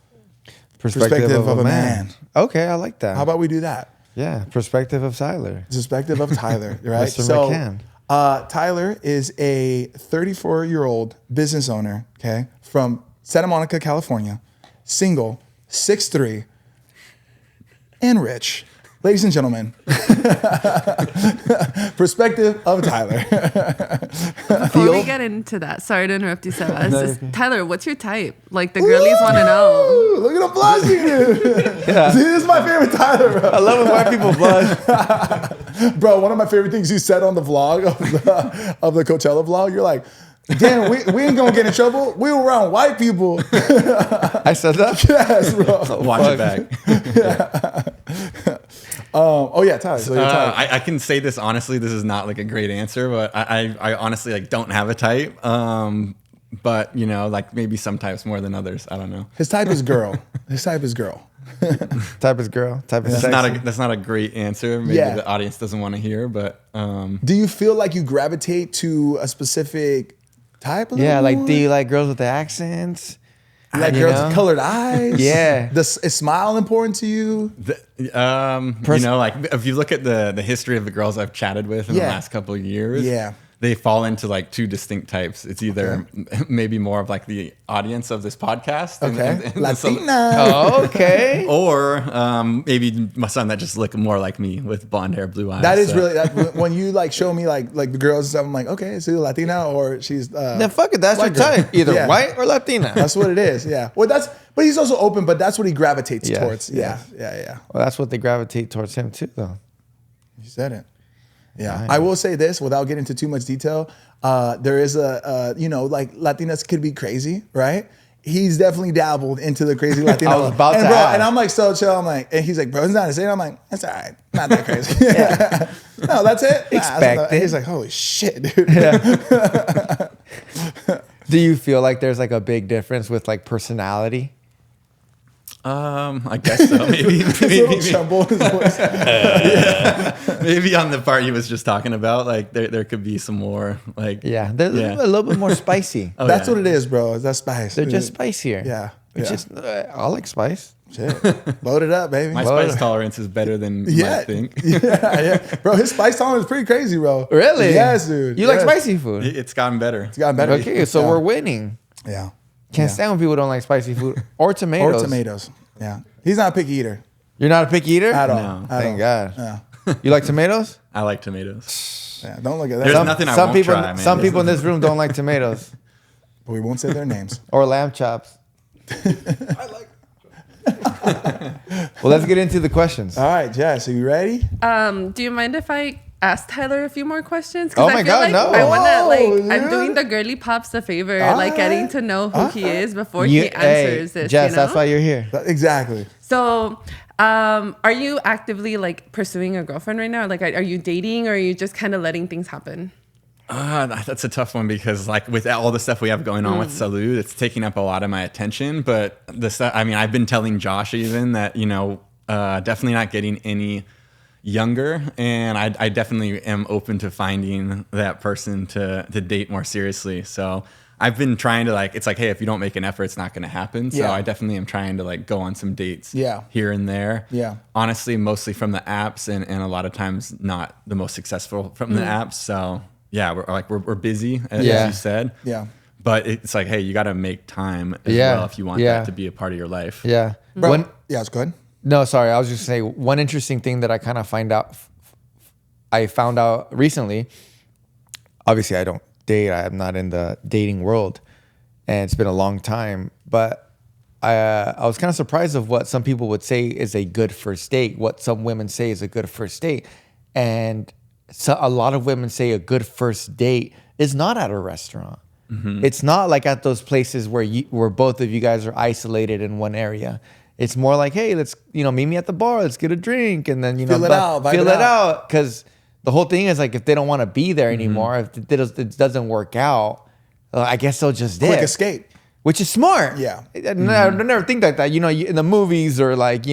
Perspective of a Man. Okay, I like that. How about we do that? Yeah, Perspective of Tyler. Perspective of Tyler, right? Mr. McCann. Tyler is a 34-year-old business owner, okay, from Santa Monica, California, single, 6'3", and rich. Ladies and gentlemen, Perspective of Tyler. Before we get into that, sorry to interrupt you, Sebas. Tyler, what's your type? Like the girlies want to know. Look at him blushing, dude. This is my favorite Tyler, bro. I love when white people blush. Bro, one of my favorite things you said on the vlog of the Coachella vlog, you're like, damn, we ain't gonna get in trouble. We were around white people. I said that? Yes, bro. Watch it back. Oh yeah, Tyler. So Tyler. I can say this honestly. This is not like a great answer, but I honestly like don't have a type. But you know, like maybe some types more than others. I don't know. His type is girl. His type is girl. Type of girl. Type of That's sexy. that's not a great answer. Maybe Yeah. the audience doesn't want to hear, but Do you feel like you gravitate to a specific type of Yeah, like woman? do you like girls with the accents? Like you girls know? with colored eyes? Yeah. Is smile important to you? you know, like if you look at the history of the girls I've chatted with in the Yeah. last couple of years, Yeah. they fall into like two distinct types. It's either maybe more of like the audience of this podcast, Okay. and some- Latina. Oh, okay. or maybe my son that just look more like me with blonde hair, blue eyes. That is So- really like when you like show me like the girls and stuff. I'm like, okay, is she Latina or she's Then fuck it. That's your white girl. type. Either Yeah. white or Latina. That's what it is. Yeah. Well, but he's also open, but that's what he gravitates Yes, towards. Yeah. yes. Yeah. Well, that's what they gravitate towards him too, though. You said it. Yeah. Nice. I will say this without getting into too much detail. There is like Latinas could be crazy, right? He's definitely dabbled into the crazy Latino. I was about and to bro, ask. and I'm like so chill. I'm like, and he's like, bro, it's not insane. I'm like, it's all right, not that crazy. No, that's it. Nah, Expected. he's like, holy shit, dude. Do you feel like there's like a big difference with like personality? I guess so. Maybe, His little tremble in his voice. maybe on the part he was just talking about, like there could be some more like Yeah, they're Yeah. a little bit more spicy. Oh, That's yeah. what it is, bro. That's spice. They're just spicier. Yeah. Which Yeah. is, I like spice. Shit. Load it up, baby. My spice tolerance is better than you yeah. might think. yeah. Bro, his spice tolerance is pretty crazy, bro. Really? Yes, dude. You like Yes. spicy food? It's gotten better. It's gotten better. Okay, so Yeah. we're winning. Yeah. Can't stand when people don't like spicy food or tomatoes. Or tomatoes. Yeah. He's not a picky eater You're not a picky eater? at all. No. At Thank all. God. Yeah. You like tomatoes? I like tomatoes. Yeah. Don't look at There's that. nothing I some won't people, try, man. some people in this room don't like tomatoes But we won't say their names. or lamb chops. I like. Well, let's get into the questions. All right, Jess, are you ready? Do you mind if I ask Tyler a few more questions? Oh I my feel God, like no. I wanna Oh, I'm yeah. doing the girly pops a favor, All like getting right. to know who he is before You- he answers hey, this. Jess, you know? that's why you're here. Exactly. So, are you actively like pursuing a girlfriend right now? Like, are you dating, or are you just kind of letting things happen? That's a tough one because like with all the stuff we have going on with Salud, it's taking up a lot of my attention. But the stuff, I mean, I've been telling Josh even that, you know, definitely not getting any younger, and I definitely am open to finding that person to date more seriously. So I've been trying to like, it's like, hey, if you don't make an effort, it's not going to happen. So Yeah. I definitely am trying to like go on some dates Yeah. here and there. Yeah. Honestly, mostly from the apps and a lot of times not the most successful from the apps. So yeah, we're busy, as Yeah. you said. Yeah. But it's like, hey, you got to make time as Yeah. well if you want Yeah. that to be a part of your life. Yeah. Bro, One, yeah, it's good. no, sorry. I was just saying one interesting thing that I kind of I found out recently. Obviously, I don't date. I'm not in the dating world, and it's been a long time. But I was kind of surprised of what some people would say is a good first date. What some women say is a good first date, and so a lot of women say a good first date is not at a restaurant. It's not like at those places where both of you guys are isolated in one area. It's more like, hey, let's meet me at the bar. Let's get a drink, and then Feel it out, vibe feel it it out. Because the whole thing is like, if they don't want to be there anymore, if it doesn't work out, I guess they'll just dip. Quick escape. Which is smart. Yeah. I never think like that. In the movies or like,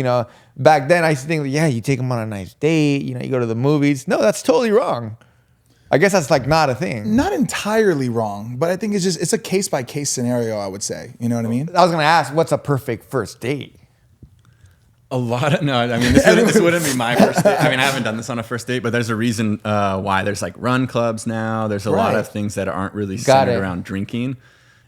back then I used to think, yeah, you take them on a nice date, you go to the movies. No, that's totally wrong. I guess that's like not a thing. Not entirely wrong, but I think it's a case by case scenario, I would say. You know what I mean? I was going to ask, what's a perfect first date? A lot of, no, I mean, this wouldn't be my first date. I mean, I haven't done this on a first date, but there's a reason why there's like run clubs now. There's a lot Right. of things that aren't really Got centered it. around drinking.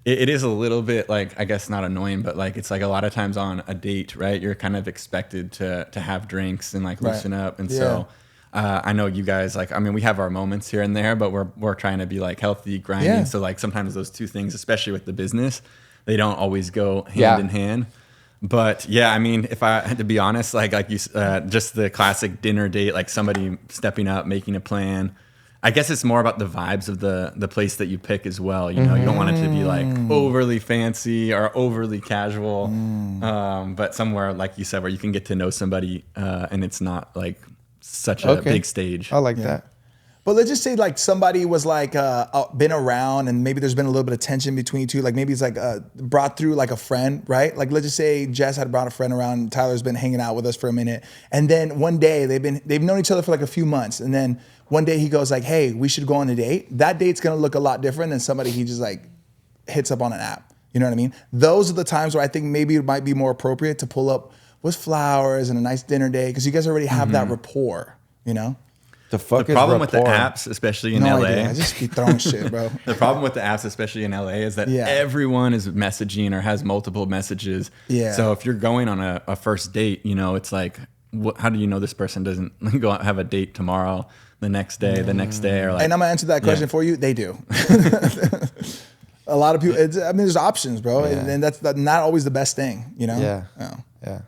It is a little bit like, I guess not annoying, but like, it's like a lot of times on a date, right? You're kind of expected to have drinks and like Right. loosen up. And Yeah. so I know you guys like, I mean, we have our moments here and there, but we're trying to be like healthy, grinding. Yeah. So like sometimes those two things, especially with the business, they don't always go hand Yeah. in hand. But yeah, I mean, if I had to be honest, like you, just the classic dinner date, like somebody stepping up, making a plan. I guess it's more about the vibes of the place that you pick as well. You know, you don't want it to be like overly fancy or overly casual, but somewhere like you said, where you can get to know somebody, and it's not like such a big stage. I like that. But let's just say like somebody was like been around and maybe there's been a little bit of tension between you two. Like maybe it's like brought through like a friend, right? Like let's just say Jess had brought a friend around and Tyler's been hanging out with us for a minute. And then one day they've known each other for like a few months. And then one day he goes like, hey, we should go on a date. That date's gonna look a lot different than somebody he just like hits up on an app. You know what I mean? Those are the times where I think maybe it might be more appropriate to pull up with flowers and a nice dinner date because you guys already have that rapport, you know? The problem with the apps, especially in LA. I just be throwing shit, bro. The problem with the apps, especially in LA, is that everyone is messaging or has multiple messages. Yeah. So if you're going on a first date, you know, it's like, how do you know this person doesn't go out have a date tomorrow, the next day, or like? And I'm gonna answer that question for you. They do. A lot of people. There's options, bro, and that's not always the best thing, you know. Yeah.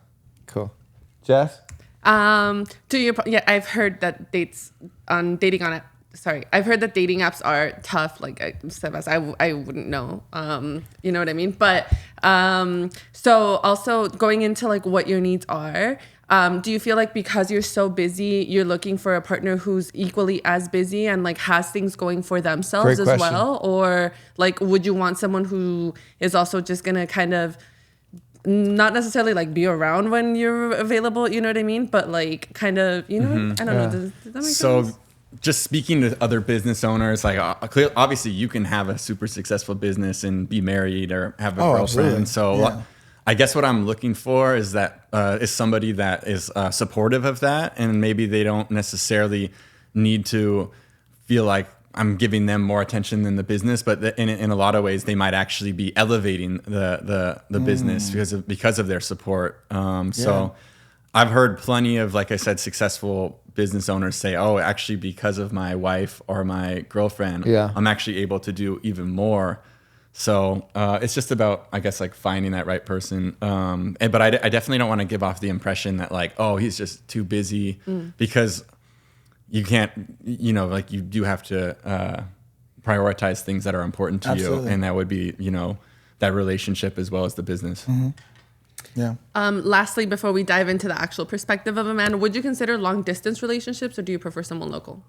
Cool. Jess. To your I've heard that I've heard that dating apps are tough. Like Sebas, I wouldn't know. You know what I mean? But so also going into like what your needs are. Do you feel like because you're so busy, you're looking for a partner who's equally as busy and like has things going for themselves as well? Or like, would you want someone who is also just gonna kind of not necessarily like be around when you're available, you know what I mean? But like kind of, you know, I don't know. Does that make sense? So just speaking to other business owners, like obviously you can have a super successful business and be married or have a girlfriend. Absolutely. So I guess what I'm looking for is somebody that is supportive of that, and maybe they don't necessarily need to feel like I'm giving them more attention than the business, but in a lot of ways they might actually be elevating the business because of their support. So I've heard plenty of, like I said, successful business owners say, "Oh, actually, because of my wife or my girlfriend, I'm actually able to do even more." So it's just about, I guess, like finding that right person. But I definitely don't want to give off the impression that like, oh, he's just too busy, because you can't, you know, like you do have to prioritize things that are important to you. And that would be, you know, that relationship as well as the business. Yeah. Lastly, before we dive into the actual perspective of a man, would you consider long distance relationships, or do you prefer someone local?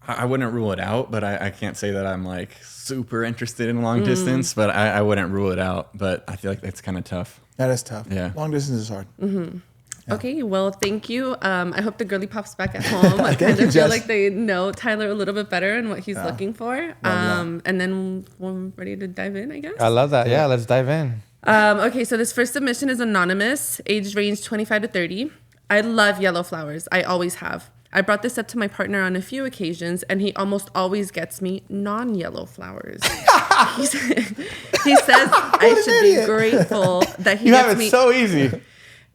I wouldn't rule it out, but I can't say that I'm like super interested in long distance, but I wouldn't rule it out. But I feel like that's kind of tough. That is tough. Yeah. Long distance is hard. Yeah. Okay, well, thank you. I hope the girly pops back at home. I kind of feel like they know Tyler a little bit better and what he's looking for. And then we're ready to dive in, I guess. I love that. Yeah, let's dive in. Okay, so this first submission is anonymous, age range 25 to 30. I love yellow flowers. I always have. I brought this up to my partner on a few occasions, and he almost always gets me non-yellow flowers. He says I should be grateful that he gets me. You have it so easy.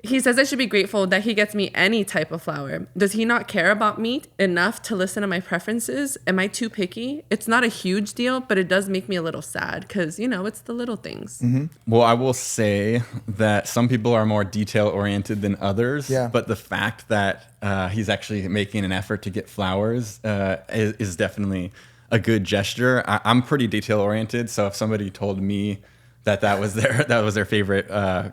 He says I should be grateful that he gets me any type of flower. Does he not care about meat enough to listen to my preferences? Am I too picky? It's not a huge deal, but it does make me a little sad because, you know, it's the little things. Well, I will say that some people are more detail-oriented than others, but the fact that he's actually making an effort to get flowers is definitely a good gesture. I'm pretty detail-oriented, so if somebody told me that was their favorite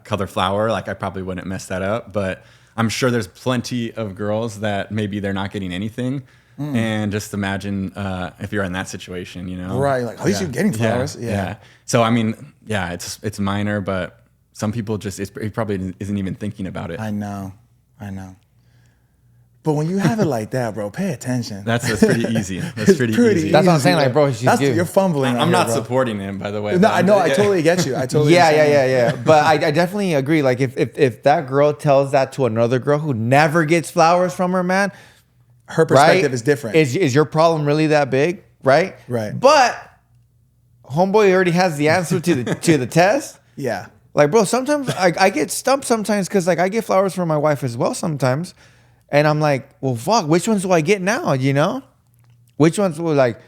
color flower, like I probably wouldn't mess that up. But I'm sure there's plenty of girls that maybe they're not getting anything. And just imagine if you're in that situation, you know? Right, like at least you're getting flowers. Yeah. So I mean, it's minor, but some people he probably isn't even thinking about it. I know. But when you have it like that, bro, pay attention. That's pretty easy. That's pretty easy. That's what I'm saying, like, bro, you're fumbling. I'm not supporting him, by the way. No, I know. I totally get you. I totally. Yeah. But I definitely agree. Like, if that girl tells that to another girl who never gets flowers from her man, her perspective is different. Is your problem really that big? Right. But homeboy already has the answer to the test. Yeah. Like, bro, sometimes I get stumped sometimes because like I get flowers from my wife as well sometimes. And I'm like, well, fuck, which ones do I get now, you know? Which ones will like,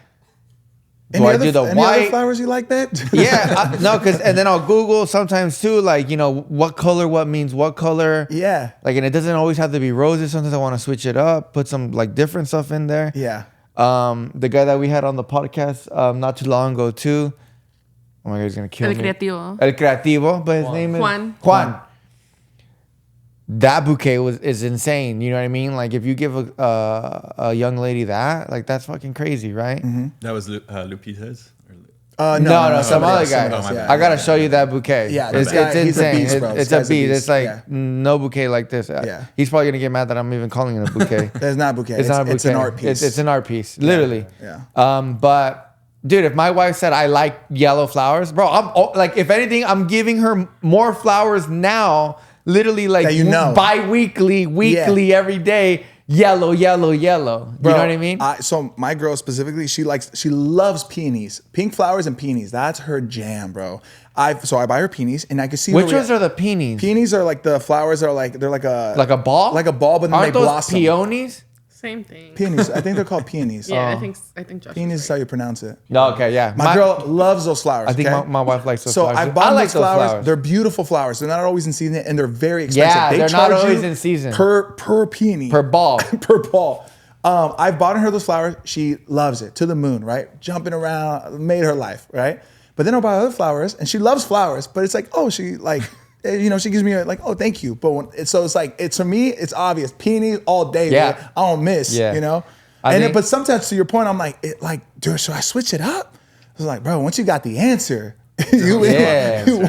do I do the any white? Other flowers you like that? Yeah, no, and then I'll Google sometimes too, like, you know, what color, what means what color. Yeah. Like, and it doesn't always have to be roses. Sometimes I want to switch it up, put some like different stuff in there. Yeah. The guy that we had on the podcast not too long ago too. Oh my God, he's going to kill me. El Creativo. El Creativo, but his name is Juan. that bouquet is insane. You know what I mean? Like if you give a young lady that, like that's fucking crazy, right? That was Lupita's? No, some other guy. Yeah, I gotta show you that bouquet. Yeah, it's this guy, he's a insane. beast, bro. It's This a guy's beast. a beast. It's like Yeah. no bouquet like this. Yeah. He's probably gonna get mad that I'm even calling it a bouquet. There's not a bouquet. It's not a bouquet. It's an art piece. It's an art piece, literally. Yeah. But dude, if my wife said I like yellow flowers, bro, like if anything, I'm giving her more flowers now. Literally, like That you know. bi-weekly, weekly, every day. Yellow. Bro, You know what I mean? So my girl specifically, she loves peonies, pink flowers and peonies. That's her jam, bro. I buy her peonies, and I can see Which ones are the peonies? Peonies are like the flowers are like they're like a ball, but then Aren't they those blossom. peonies? Same thing. Peonies. I think they're called peonies. Yeah, I think Josh. Peonies is how you pronounce it. No, okay, yeah. My girl loves those flowers. I think okay? my wife likes those So flowers. I bought like those those flowers. They're beautiful flowers. They're not always in season, and they're very expensive. Yeah, They they're not charge always you in season. per peony. Per ball. Per ball. I've bought her those flowers. She loves it to the moon, right? Jumping around, made her life, right? But then I'll buy other flowers, and she loves flowers. But it's like, oh, she like, you know, she gives me like, oh, thank you. But so it's like, it's for me, it's obvious. Peony all day. Yeah. Man. I don't miss. Yeah. You know. But sometimes to your point, I'm like, dude, should I switch it up? I was like, bro, once you got the answer, you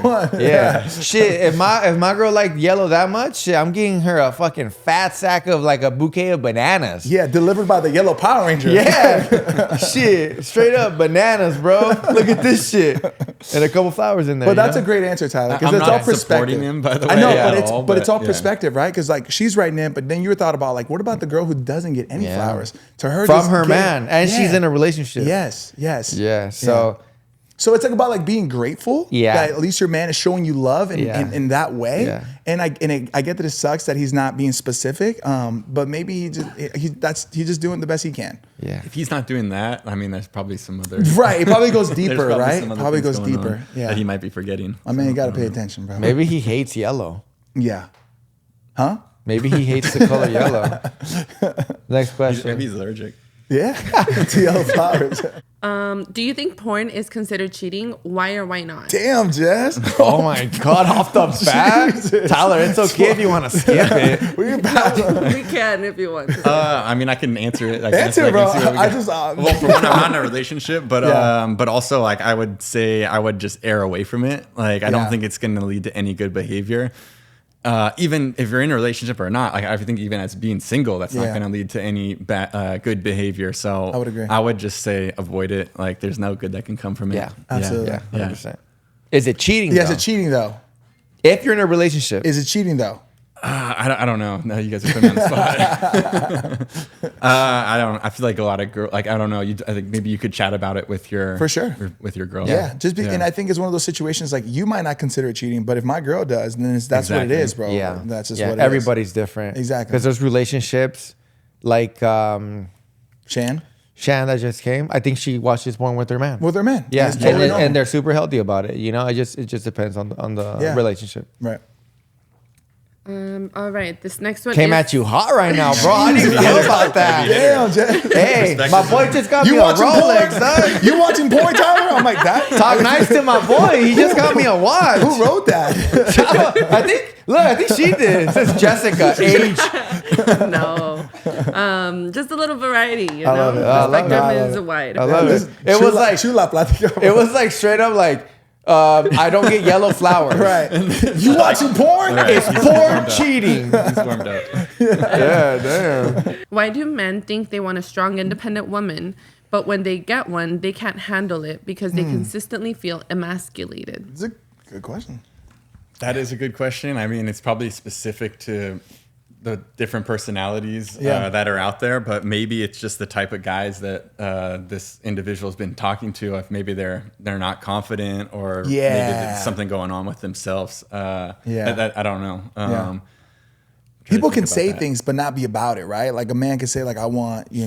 won. Yeah. Shit, if my girl liked yellow that much, shit, I'm getting her a fucking fat sack of like a bouquet of bananas. Yeah, delivered by the Yellow Power Ranger. Yeah. Shit, straight up bananas, bro. Look at this shit. And a couple flowers in there. But that's you a know? great answer, Tyler, because I'm it's not all perspective. supporting him, by the way, I know, at but it's all yeah. perspective, right? Because like she's writing in, but then you were thought about like, what about the girl who doesn't get any Yeah. flowers? To her, From just her get- man. And she's Yeah. in a relationship. Yes. Yeah. So So it's like about like being grateful. Yeah. That at least your man is showing you love Yeah. in that way. Yeah. And I get that it sucks that he's not being specific. But maybe he's just doing the best he can. yeah. If he's not doing that, I mean, there's probably some other. Right. It probably goes there's deeper, probably right? some other Probably things goes going deeper. on Yeah. That he might be forgetting. I mean, you got to pay attention, bro. Maybe he hates yellow. Yeah. Huh? Maybe he hates the color yellow. Next question. Maybe he's allergic. Yeah. To yellow flowers. Do you think porn is considered cheating? Why or why not? Damn, Jess. Oh my God, off the bat? Jesus. Tyler, it's okay if you want to skip it. We about We can if you want to. I mean, I can answer it. I guess. Answer, I can bro. see what we I got. just well, for one, I'm not in a relationship, but Yeah. but also like I would say I would just err away from it. Like I Yeah. don't think it's going to lead to any good behavior. Even if you're in a relationship or not, like I think even as being single, that's not Yeah. going to lead to any good behavior. So I would agree. I would just say avoid it. Like there's no good that can come from it. Yeah. Absolutely. Yeah, Yeah. 100%. Is it cheating? Yeah, is though? it cheating though? If you're in a relationship, Is it cheating though? I don't know. No, you guys are putting me on the spot. I don't. I feel like a lot of girls. Like I don't know. I think maybe you could chat about it with your For sure. with your girl. Yeah. And I think it's one of those situations like you might not consider it cheating, but if my girl does, then that's what it Exactly. is, bro. yeah, That's just yeah, what it is. everybody's different. Exactly. Because there's relationships like Shan? Shan that just came. I think she watches porn with her man. With her man. Yeah, It's totally normal. and they're super healthy about it. You know, it just depends on the Yeah. relationship. Right. All right, this next one Came is, at you hot right now, bro. I didn't know about that. Damn, Jess. Hey, my boy just got me You a watching Rolex, porn? son. You watching porn, Tyler? I'm like, that? Talk nice to my boy. He just got me a watch. Who wrote that? I think she did. It says Jessica, age. No, just a little variety. You know, love it. the I love it. spectrum I love is it. wide. I love it. It was like Chula Platica. it was like straight up like I don't get yellow flowers. Right. You watching porn? Right. It's porn cheating. He's warmed up. Yeah, damn. Why do men think they want a strong, independent woman, but when they get one, they can't handle it because they consistently feel emasculated? It's a good question. That is a good question. I mean, it's probably specific to the different personalities Yeah. that are out there, but maybe it's just the type of guys that this individual's been talking to. If maybe they're not confident, or maybe Yeah. there's something going on with themselves. Yeah. I don't know. Yeah. People can say things but not be about it, right? Like a man can say, like, I want, I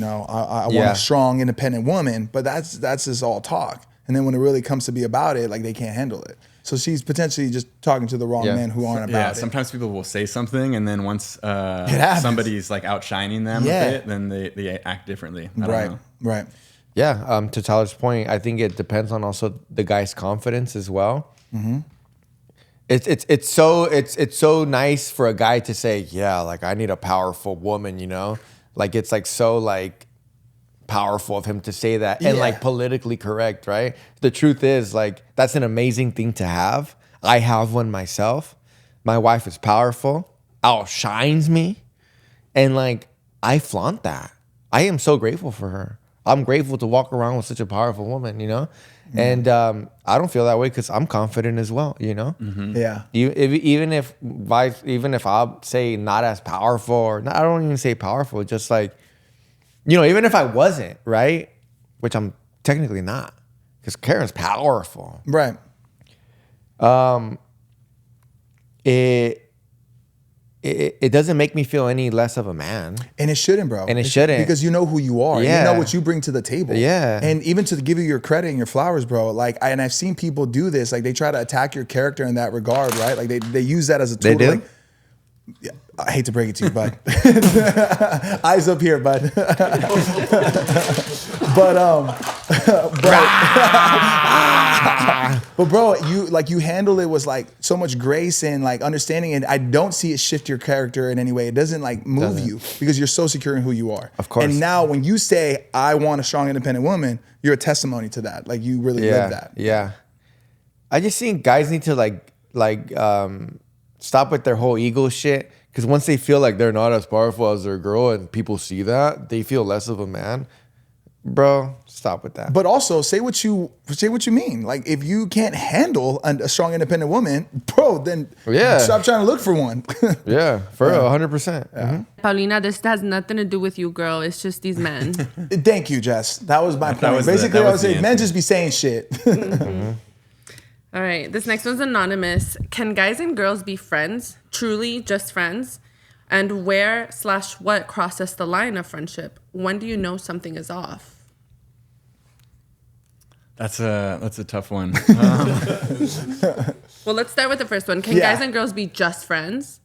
want Yeah. a strong, independent woman, but that's just all talk. And then when it really comes to be about it, like they can't handle it. So she's potentially just talking to the wrong Yeah. men who aren't Yeah, about it. sometimes people will say something, and then once happens. somebody's like outshining them Yeah. with it, then they act differently. I don't Right, know. right. Yeah. To Tyler's point, I think it depends on also the guy's confidence as well. It's so nice for a guy to say, yeah, like I need a powerful woman, you know? Like it's like so like powerful of him to say that and like politically correct, right? The truth is like that's an amazing thing to have. I have one myself. My wife is powerful, outshines me, and like I flaunt that. I am so grateful for her. I'm grateful to walk around with such a powerful woman, you know? And I don't feel that way because I'm confident as well, you know? Yeah. Even if I'll say not as powerful or not, I don't even say powerful, just like, you know, even if I wasn't, right? Which I'm technically not because Karen's powerful. Right. It doesn't make me feel any less of a man. And it shouldn't, bro. And it shouldn't. Because you know who you are. Yeah. You know what you bring to the table. Yeah. And even to give you your credit and your flowers, bro, like, and I've seen people do this, like they try to attack your character in that regard, right? Like they use that as a tool. They do? Like, yeah, I hate to break it to you, bud. Eyes up here, bud. But bro, you handle it with like so much grace and like understanding, and I don't see it shift your character in any way. It doesn't like move you because you're so secure in who you are. Of course. And now when you say I want a strong, independent woman, you're a testimony to that. Like you really live that. Yeah. I just think guys need to stop with their whole ego shit. Because once they feel like they're not as powerful as their girl and people see that, they feel less of a man. Bro, stop with that. But also say what you mean. Like if you can't handle a strong, independent woman, bro, then stop trying to look for one. Yeah, for real, 100%. Yeah. Paulina, this has nothing to do with you, girl. It's just these men. Thank you, Jess. That was my point. Basically, I was saying men just be saying shit. All right, this next one's anonymous. Can guys and girls be friends? Truly just friends? And where/what crosses the line of friendship? When do you know something is off? That's a tough one. Well, let's start with the first one. Can guys and girls be just friends?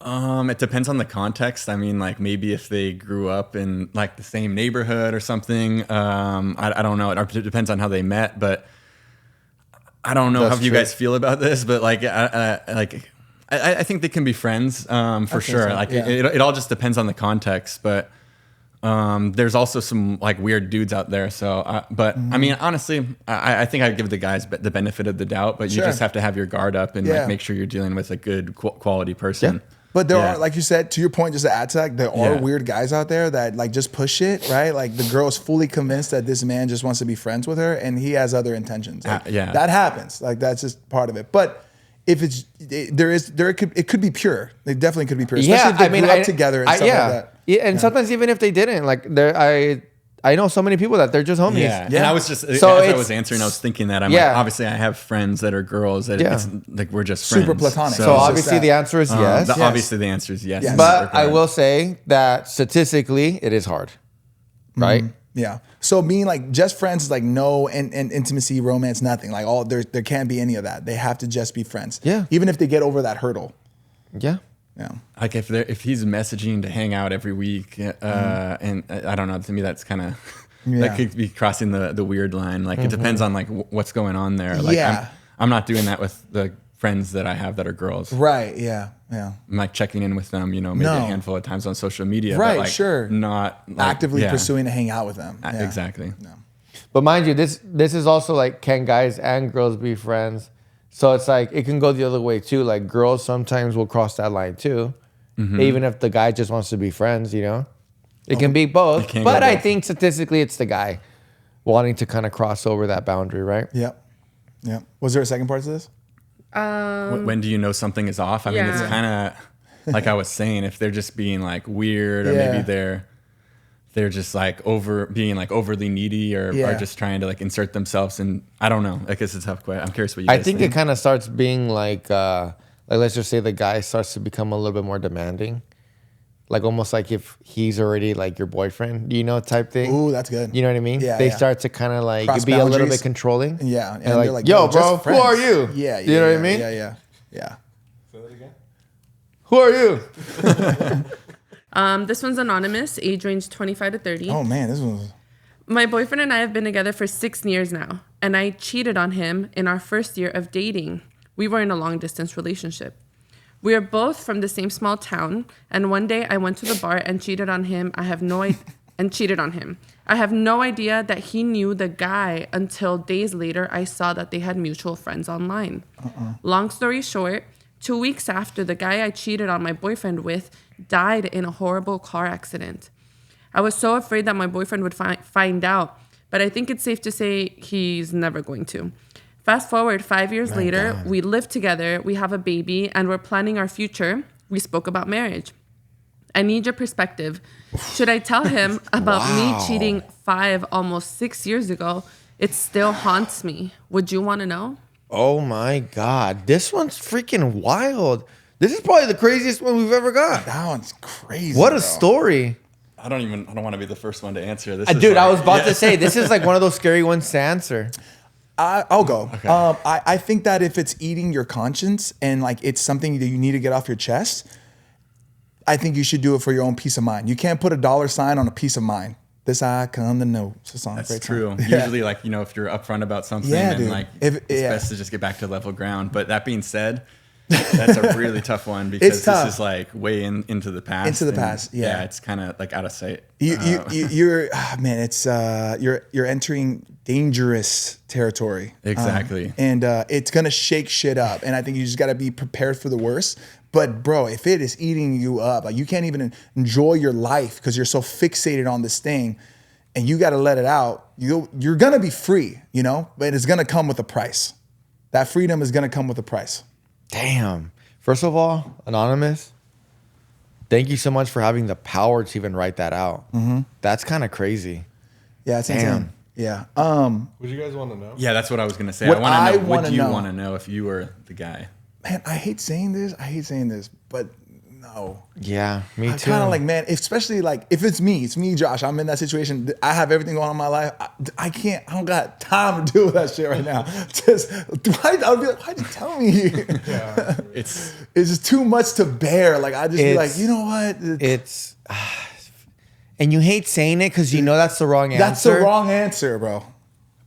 It depends on the context. I mean, like maybe if they grew up in like the same neighborhood or something. I don't know. It depends on how they met, but I don't know how you guys feel about this. But like, I think they can be friends for sure. So. Like it all just depends on the context, but. There's also some like weird dudes out there. So, I mean, honestly, I think I'd give the guys the benefit of the doubt, but you just have to have your guard up and like make sure you're dealing with a good quality person. Yeah. But there are, like you said, to your point, just to add to that, there are weird guys out there that like just push it, right? Like the girl's fully convinced that this man just wants to be friends with her and he has other intentions. Like, that happens. Like that's just part of it. But if it could be pure. They definitely could be pure. Especially if they grew up together and stuff like that. Yeah, and sometimes even if they didn't, like I know so many people that they're just homies. Yeah. And I was just as I was answering, I was thinking that like, obviously I have friends that are girls that it's like we're just friends. Super platonic. So obviously the answer is yes. Obviously the answer is yes. But I will say that statistically it is hard, right? Yeah. So being like just friends is like no and intimacy, romance, nothing. Like there can't be any of that. They have to just be friends. Yeah. Even if they get over that hurdle. Yeah. Yeah. Like if he's messaging to hang out every week, and I don't know, to me that's kind of that could be crossing the weird line. Like it depends on like what's going on there. Like I'm not doing that with the friends that I have that are girls. Right. Yeah. Yeah. I'm like checking in with them, maybe a handful of times on social media. Right. But like sure. Not like, actively pursuing to hang out with them. Yeah. Exactly. No. But mind you, this is also like, can guys and girls be friends? So it's like, it can go the other way too. Like girls sometimes will cross that line too. Even if the guy just wants to be friends, it can be both. But I think statistically it's the guy wanting to kind of cross over that boundary, right? Yep. Yeah. Was there a second part to this? When do you know something is off? I mean, it's kind of like I was saying, if they're just being like weird, or maybe they're just like overly needy, or are just trying to like insert themselves. And I don't know. I guess it's a tough question. I'm curious what you guys think. It kind of starts being like let's just say the guy starts to become a little bit more demanding. Like almost like if he's already like your boyfriend, type thing. Ooh, that's good. You know what I mean? Yeah. They start to kind of like cross be boundaries. a little bit controlling. Yeah. And they're like, yo, bro, who are you? Yeah. You know what I mean? Yeah. Say that again? Who are you? This one's anonymous, age range 25 to 30. Oh man, this one's... My boyfriend and I have been together for 6 years now, and I cheated on him in our first year of dating. We were in a long distance relationship. We are both from the same small town, and one day I went to the bar and cheated on him. I have no idea that he knew the guy until days later I saw that they had mutual friends online. Long story short, 2 weeks after, the guy I cheated on my boyfriend with died in a horrible car accident. I was so afraid that my boyfriend would find out, but I think it's safe to say he's never going to. Fast forward 5 years later, we live together, we have a baby, and we're planning our future. We spoke about marriage. I need your perspective. Should I tell him about me cheating 5, almost 6 years ago? It still haunts me. Would you want to know? Oh my God. This one's freaking wild. This is probably the craziest one we've ever got. That one's crazy. What a story. I don't want to be the first one to answer this. Dude, I was about to say, this is like one of those scary ones to answer. I'll go. Okay. I think that if it's eating your conscience and like it's something that you need to get off your chest, I think you should do it for your own peace of mind. You can't put a $sign on a peace of mind. This I come to know. It's a song. That's great true. song. Yeah. Usually, like, if you're upfront about something, Yeah, and dude. like, If- it's yeah. best to just get back to level ground. But that being said, that's a really tough one because tough. this is like way into the past. Into the and, past, yeah. It's kind of like out of sight. You're man. It's you're entering dangerous territory. Exactly. And it's gonna shake shit up. And I think you just gotta be prepared for the worst. But bro, if it is eating you up, like you can't even enjoy your life because you're so fixated on this thing, and you gotta let it out. You're gonna be free, but it's gonna come with a price. That freedom is gonna come with a price. Damn. First of all, Anonymous, thank you so much for having the power to even write that out. That's kind of crazy. Yeah, it's Damn. insane. Yeah. Would you guys want to know? Yeah, that's what I was gonna say. What I want to know. wanna What do you know- want to know if you were the guy? Man, I hate saying this, but no. Yeah, me I'm too. kind of like, man, especially like if it's me, Josh. I'm in that situation. I have everything going on in my life. I don't got time to deal with that shit right now. I'll be like, why'd you tell me? Yeah. It's It's just too much to bear. Like I just be like, It's- you know what? It's, and you hate saying it because you know that's the wrong answer. That's the wrong answer, bro.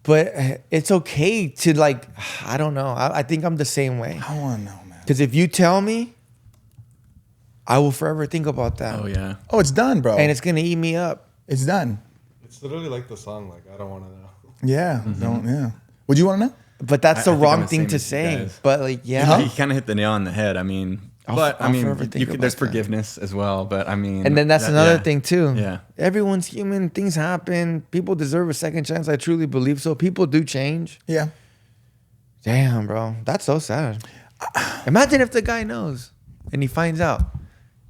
But it's okay to like, I don't know. I think I'm the same way. I want to know, man. Because if you tell me, I will forever think about that. oh yeah. Oh, it's done, bro. And it's going to eat me up. It's done. It's literally like the song, like, I don't want to know. Yeah. Don't. Yeah. Would you want to know? But that's the I think I'm wrong the thing same to as you say. guys. But like, yeah. You kind of hit the nail on the head. I mean, I'll forever think there's about that. forgiveness as well. But I mean, And then that's that- another yeah. thing too. Yeah. Everyone's human. Things happen. People deserve a second chance. I truly believe so. People do change. Yeah. Damn, bro. That's so sad. Imagine if the guy knows and he finds out.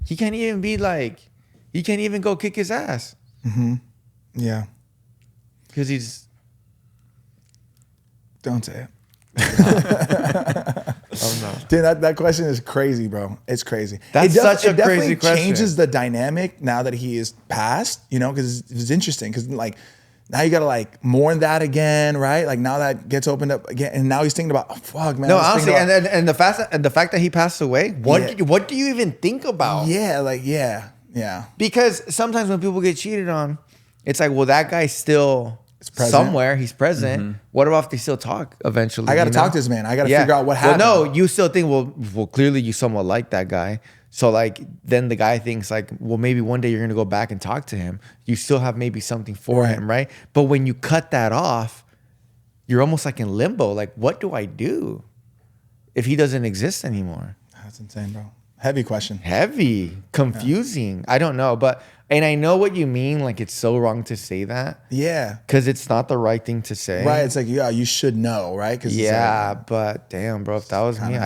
He can't even be like, he can't even go kick his ass. Yeah. Because he's, Don't say it. oh no. Dude, that question is crazy, bro. It's crazy. That's such a definitely crazy question. changes the dynamic now that he is passed, because it's interesting. Because like now you got to like mourn that again, right? Like now that gets opened up again, and now he's thinking about, oh, fuck, man. No, I was honestly, thinking about- and the fact that he passed away, Yeah. what do you even think about? yeah, like yeah. Because sometimes when people get cheated on, it's like, well, that guy's still present. somewhere. He's present. What about if they still talk eventually? I got to you know? talk to this man. I got to figure out what happened. Well, no, you still think, well, clearly you somewhat like that guy. So like, then the guy thinks like, well, maybe one day you're gonna go back and talk to him. You still have maybe something for Right. him, right? But when you cut that off, you're almost like in limbo. Like, what do I do if he doesn't exist anymore? That's insane, bro. Heavy question. Heavy, confusing. I don't know, and I know what you mean. Like, it's so wrong to say that Yeah. because it's not the right thing to say. Right. It's like, yeah, you should know, right? Because Yeah, but damn, bro, if that was me,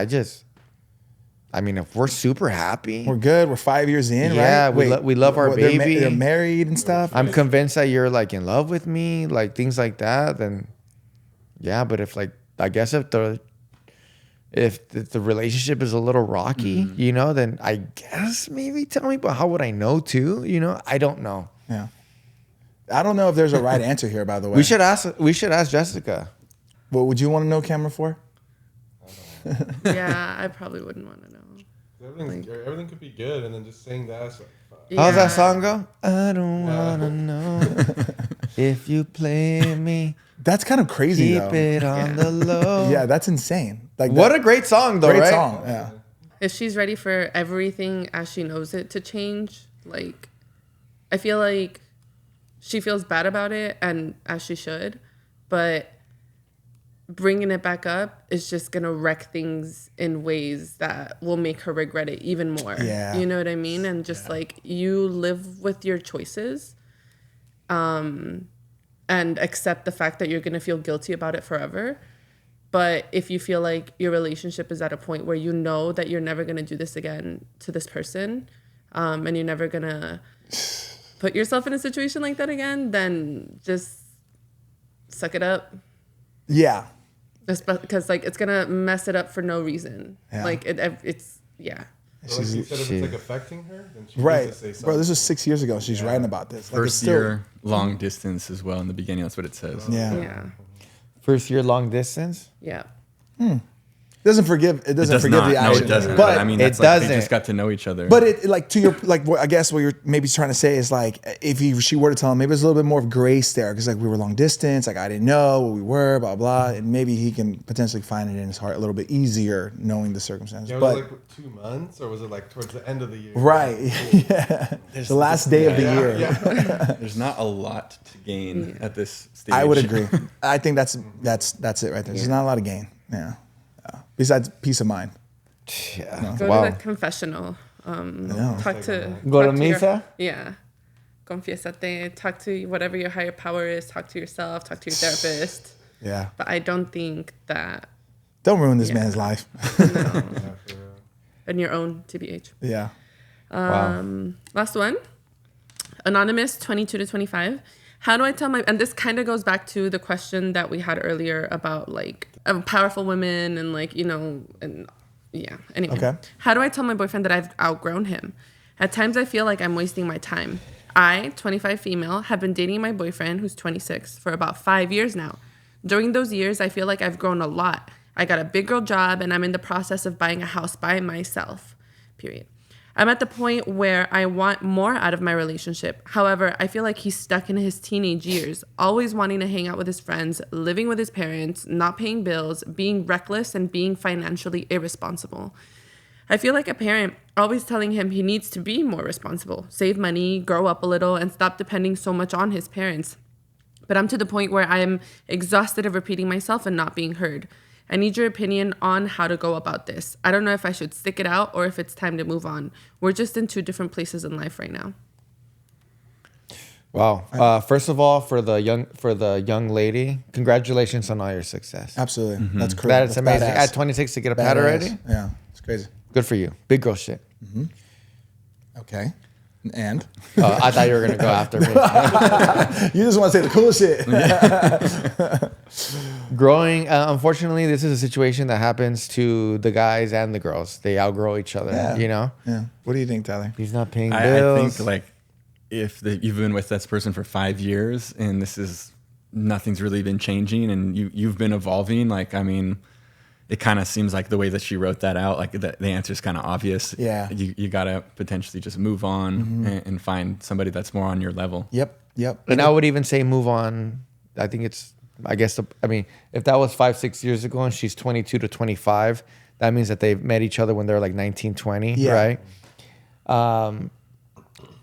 I mean, if we're super happy, we're good. We're 5 years in, Yeah, right? we love our baby. They're married and stuff. I'm convinced that you're like in love with me, like things like that, then yeah, but if like, I guess if the relationship is a little rocky, then I guess maybe tell me, but how would I know too? I don't know. Yeah. I don't know if there's a right answer here, by the way. We should ask Jessica. What would you want to know camera for? Yeah, I probably wouldn't want to know. Everything could be good, and then just saying that's like, fuck. How's Yeah. that song go? I don't wanna know if you play me That's kind of crazy, Keep though. it on the low. Yeah, that's insane. Like, What a great song, though, great right? song. Yeah. If she's ready for everything as she knows it to change, like, I feel like she feels bad about it, and as she should, but bringing it back up is just gonna wreck things in ways that will make her regret it even more. Yeah. You know what I mean? And just like, you live with your choices, and accept the fact that you're gonna feel guilty about it forever. But if you feel like your relationship is at a point where you know that you're never gonna do this again to this person, and you're never gonna put yourself in a situation like that again, then just suck it up. Yeah. Because like, it's gonna mess it up for no reason. Yeah. Like it's yeah. So like you said, if it's like affecting her, then she Right. needs to say something. Bro, this was 6 years ago. She's writing about this. Like, it's First still- year long distance as well in the beginning. That's what it says. Yeah. Yeah. First year long distance. Yeah. It doesn't forgive. It doesn't It does forgive not. the No, action. it doesn't. But I mean, it that's like they doesn't. just got to know each other. But it, like, to your, like, what I guess what you're maybe trying to say is like, if she were to tell him, maybe there's a little bit more of grace there, because like we were long distance, like I didn't know what we were, blah blah, and maybe he can potentially find it in his heart a little bit easier knowing the circumstances. Yeah, was But it like 2 months, or was it like towards the end of the year? right, yeah, the last day of the year. There's not a lot to gain at this stage. I would agree. I think that's it right there. There's not a lot of gain. Yeah. Besides peace of mind. Yeah. Go Wow. to the confessional. know. Talk to Go talk to your- misa? Yeah. Confiésate. Talk to whatever your higher power is. Talk to yourself. Talk to your therapist. Yeah. But I don't think that Don't ruin this man's life. in your own TBH. Yeah. Last one. Anonymous 22 to 25. How do I tell my, and this kind of goes back to the question that we had earlier about like powerful women and like, you know, and yeah. Anyway, Okay. How do I tell my boyfriend that I've outgrown him? At times I feel like I'm wasting my time. I, 25 female, have been dating my boyfriend, who's 26, for about 5 years now. During those years, I feel like I've grown a lot. I got a big girl job and I'm in the process of buying a house by myself, period. I'm at the point where I want more out of my relationship. However, I feel like he's stuck in his teenage years, always wanting to hang out with his friends, living with his parents, not paying bills, being reckless, and being financially irresponsible. I feel like a parent, always telling him he needs to be more responsible, save money, grow up a little, and stop depending so much on his parents. But I'm to the point where I am exhausted of repeating myself and not being heard. I need your opinion on how to go about this. I don't know if I should stick it out or if it's time to move on. We're just in two different places in life right now. Wow. First of all, for the young lady, congratulations on all your success. Absolutely. That's correct. That is That's amazing. badass. At 26 to get a pad Badass. already? Yeah. It's crazy. Good for you. Big girl shit. Okay. And I thought you were going to go after me. you just want to say the cool shit. Growing, unfortunately, this is a situation that happens to the guys and the girls. They outgrow each other, Yeah. you know? Yeah. What do you think, Tyler? He's not paying I bills. think like if you've been with this person for 5 years and nothing's really been changing and you've been evolving, like, I mean, it kind of seems like the way that she wrote that out, like the answer is kind of obvious. Yeah. You got to potentially just move on and find somebody that's more on your level. Yep. And I would even say move on. I think if that was 5-6 years ago and she's 22 to 25, that means that they met each other when they're like 19, 20, Yeah. right?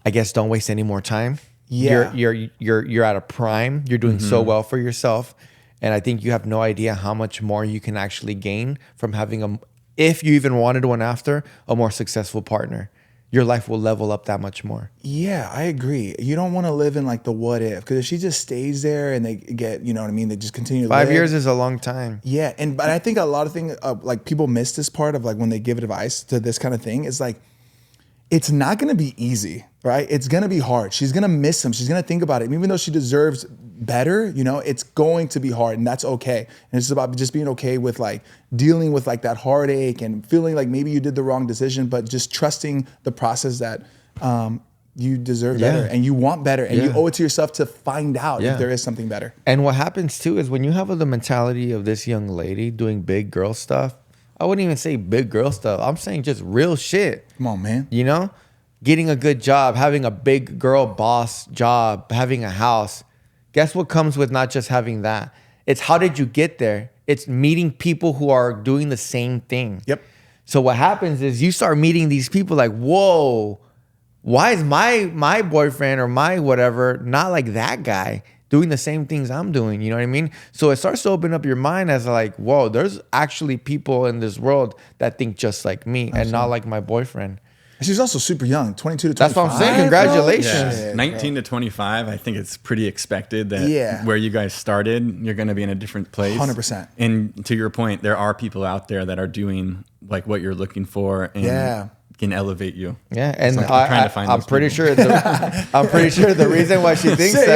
I guess don't waste any more time. Yeah. You're at a prime. You're doing so well for yourself. And I think you have no idea how much more you can actually gain from having if you even wanted one after, a more successful partner. Your life will level up that much more. Yeah, I agree. You don't want to live in like the what if, because if she just stays there and they get, you know what I mean, they just continue to 5 live. years is a long time. Yeah, but I think a lot of things, like people miss this part of like when they give advice to this kind of thing. It's like, it's not going to be easy, right? It's going to be hard. She's going to miss him. She's going to think about it. And even though she deserves better, you know, it's going to be hard, and that's okay. And it's about just being okay with like dealing with like that heartache and feeling like maybe you did the wrong decision, but just trusting the process that you deserve better and you want better, and you owe it to yourself to find out if there is something better. And what happens too is when you have the mentality of this young lady doing big girl stuff, I wouldn't even say big girl stuff. I'm saying just real shit. Come on, man. You know, getting a good job, having a big girl boss job, having a house. Guess what comes with not just having that? It's how did you get there? It's meeting people who are doing the same thing. Yep. So what happens is you start meeting these people like, whoa, why is my boyfriend or my whatever not like that guy doing the same things I'm doing? You know what I mean? So it starts to open up your mind as like, whoa, there's actually people in this world that think just like me and not like my boyfriend. She's also super young, 22 to 25. That's what I'm saying. Congratulations. Yeah. 19 to 25, I think it's pretty expected that where you guys started, you're going to be in a different place. 100%. And to your point, there are people out there that are doing like what you're looking for and can elevate you. Yeah, and like trying to find I'm those pretty people. sure I'm pretty sure the reason why she thinks shit.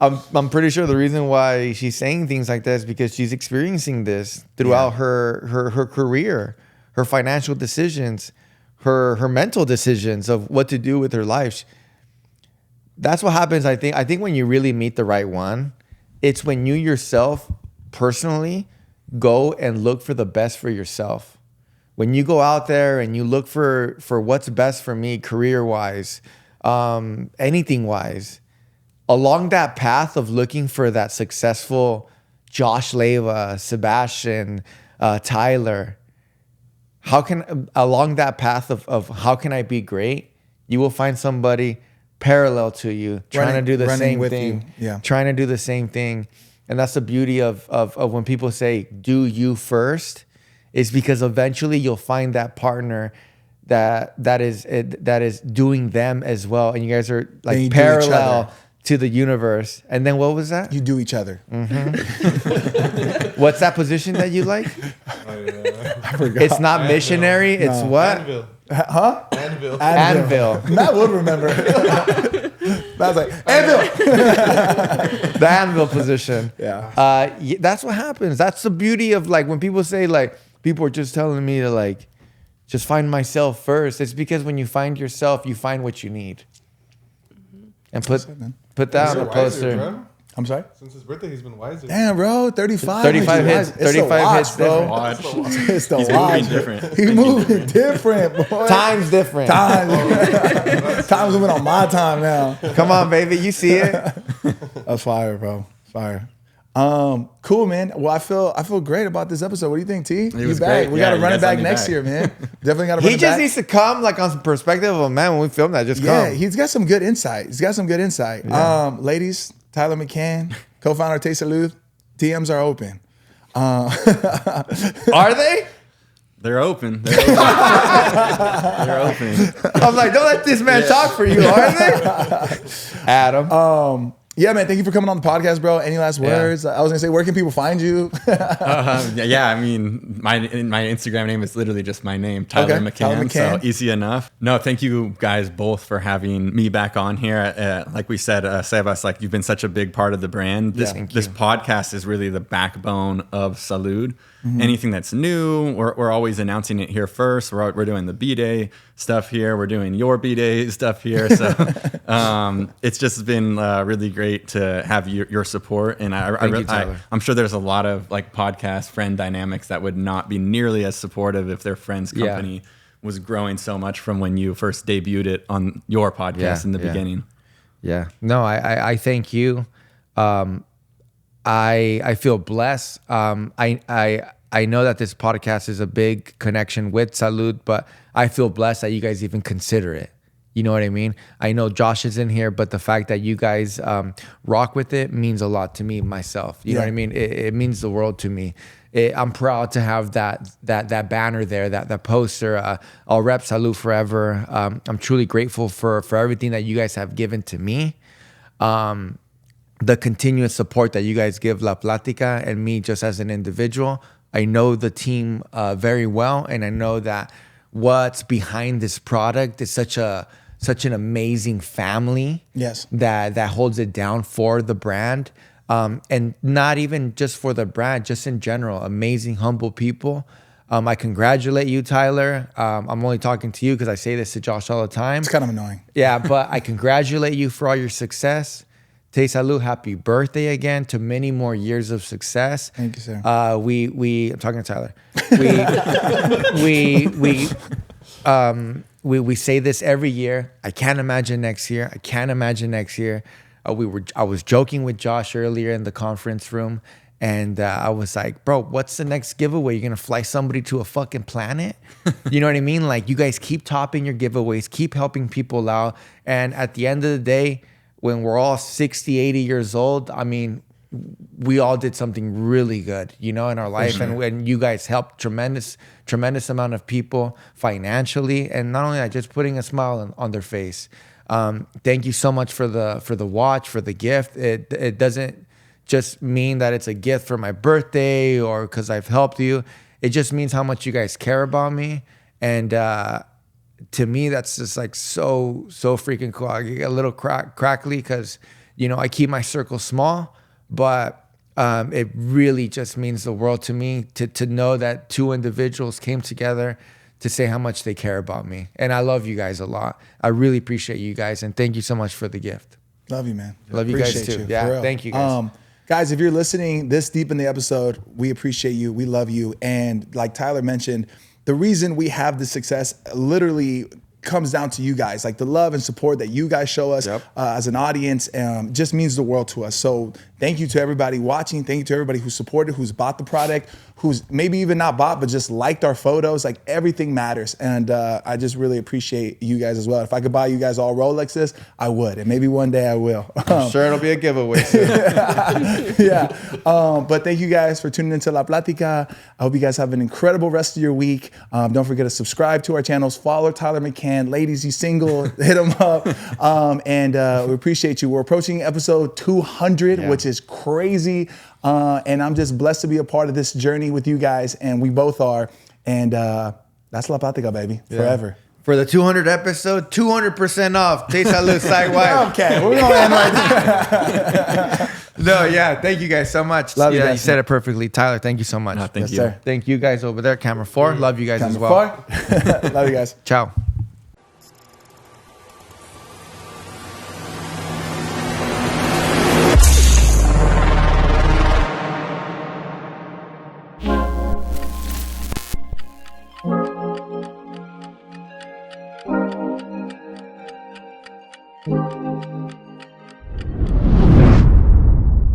I'm pretty sure the reason why she's saying things like that is because she's experiencing this throughout her career, her financial decisions, her mental decisions of what to do with her life. That's what happens. I think when you really meet the right one, it's when you yourself personally go and look for the best for yourself. When you go out there and you look for what's best for me career-wise, anything-wise, along that path of looking for that successful Josh Leva, Sebastian, Tyler, along that path of how can I be great, you will find somebody parallel to you trying to do the same thing. Trying to do the same thing. And that's the beauty of when people say, do you first, is because eventually you'll find that partner that is doing them as well. And you guys are like parallel to the universe. And then what was that? You do each other. Mm-hmm. What's that position that you like? I forgot. It's not missionary. No. It's what? Anvil. Huh? Anvil. Matt would remember. Matt's like, Anvil. The anvil position. Yeah. That's what happens. That's the beauty of like when people say like, people are just telling me to like, just find myself first. It's because when you find yourself, you find what you need. And put that on the poster. Bro. I'm sorry? Since his birthday, he's been wiser. Damn, bro. 35. 35 hits. 35 hits, bro. It's the watch. Moving different. He's moving different, boy. Time's different. Time's moving on my time now. Come on, baby. You see it? That's fire, bro. Fire. Cool, man. Well, I feel great about this episode. What do you think, T? You was back. great. We Yeah, got to you run it guys let back me next back. year, man. Definitely got to run He it back. just needs to come like on some perspective of, man, when we film that, just Yeah, come. he's got some good insight. Yeah. Ladies, Tyler McCann, co-founder of Salud, DMs are open. Are they? They're open. They're open. I'm like, don't let this man talk for you, are they? Adam. Yeah, man, thank you for coming on the podcast, bro. Any last words? I was gonna say, where can people find you? Yeah, I mean, my Instagram name is literally just my name, Tyler McCann. Tyler McCann. So easy enough. No, thank you guys both for having me back on here. Like we said, Sebas, like you've been such a big part of the brand. This podcast is really the backbone of Salud. Mm-hmm. Anything that's new, we're always announcing it here first. We're doing the B-Day stuff here. We're doing your B-Day stuff here. So it's just been really great to have your support. And I'm sure there's a lot of like podcast friend dynamics that would not be nearly as supportive if their friend's company was growing so much from when you first debuted it on your podcast in the beginning. Yeah. No, I thank you. I feel blessed. I know that this podcast is a big connection with Salud, but I feel blessed that you guys even consider it. You know what I mean? I know Josh is in here, but the fact that you guys rock with it means a lot to me myself. You know what I mean? It means the world to me. I'm proud to have that banner there, that poster. I'll rep Salud forever. I'm truly grateful for everything that you guys have given to me. The continuous support that you guys give La Plática and me just as an individual. I know the team very well, and I know that what's behind this product is such an amazing family. Yes. That holds it down for the brand, and not even just for the brand, just in general, amazing, humble people. I congratulate you, Tyler. I'm only talking to you because I say this to Josh all the time. It's kind of annoying. Yeah, but I congratulate you for all your success. Salud, happy birthday again to many more years of success. Thank you, sir. I'm talking to Tyler. We say this every year. I can't imagine next year. I was joking with Josh earlier in the conference room, and I was like, bro, what's the next giveaway? You're gonna fly somebody to a fucking planet? You know what I mean? Like, you guys keep topping your giveaways, keep helping people out, and at the end of the day, when we're all 60, 80 years old, I mean, we all did something really good, you know, in our life. Sure. And when you guys helped tremendous amount of people financially, and not only that, just putting a smile on their face. Thank you so much for the watch, for the gift. It doesn't just mean that it's a gift for my birthday or because I've helped you. It just means how much you guys care about me. And to me, that's just like so freaking cool. I get a little crackly because, you know, I keep my circle small, but it really just means the world to me to know that two individuals came together to say how much they care about me. And I love you guys a lot. I really appreciate you guys. And thank you so much for the gift. Love you, man. Love you guys too. Yeah, thank you guys. Guys, if you're listening this deep in the episode, we appreciate you. We love you. And like Tyler mentioned, the reason we have this success literally comes down to you guys. Like the love and support that you guys show us as an audience just means the world to us. So thank you to everybody watching. Thank you to everybody who supported, who's bought the product, who's maybe even not bought, but just liked our photos. Like everything matters. And I just really appreciate you guys as well. If I could buy you guys all Rolexes, I would. And maybe one day I will. I'm sure it'll be a giveaway soon. Yeah. But thank you guys for tuning into La Platica. I hope you guys have an incredible rest of your week. Don't forget to subscribe to our channels. Follow Tyler McCann. Ladies, you single, hit him up. And we appreciate you. We're approaching episode 200, which is crazy. And I'm just blessed to be a part of this journey with you guys. And we both are. And that's La Platica, baby. Forever. For the 200th episode, 200% off. Taste Salud, side wife. Okay, we're going to end right there. No, yeah, thank you guys so much. Love you yeah, guys. you said it perfectly. Tyler, thank you so much. No, thank you. Sir. Thank you guys over there. Camera 4, love you guys as well. Love you guys. Ciao.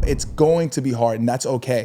It's going to be hard, and that's okay.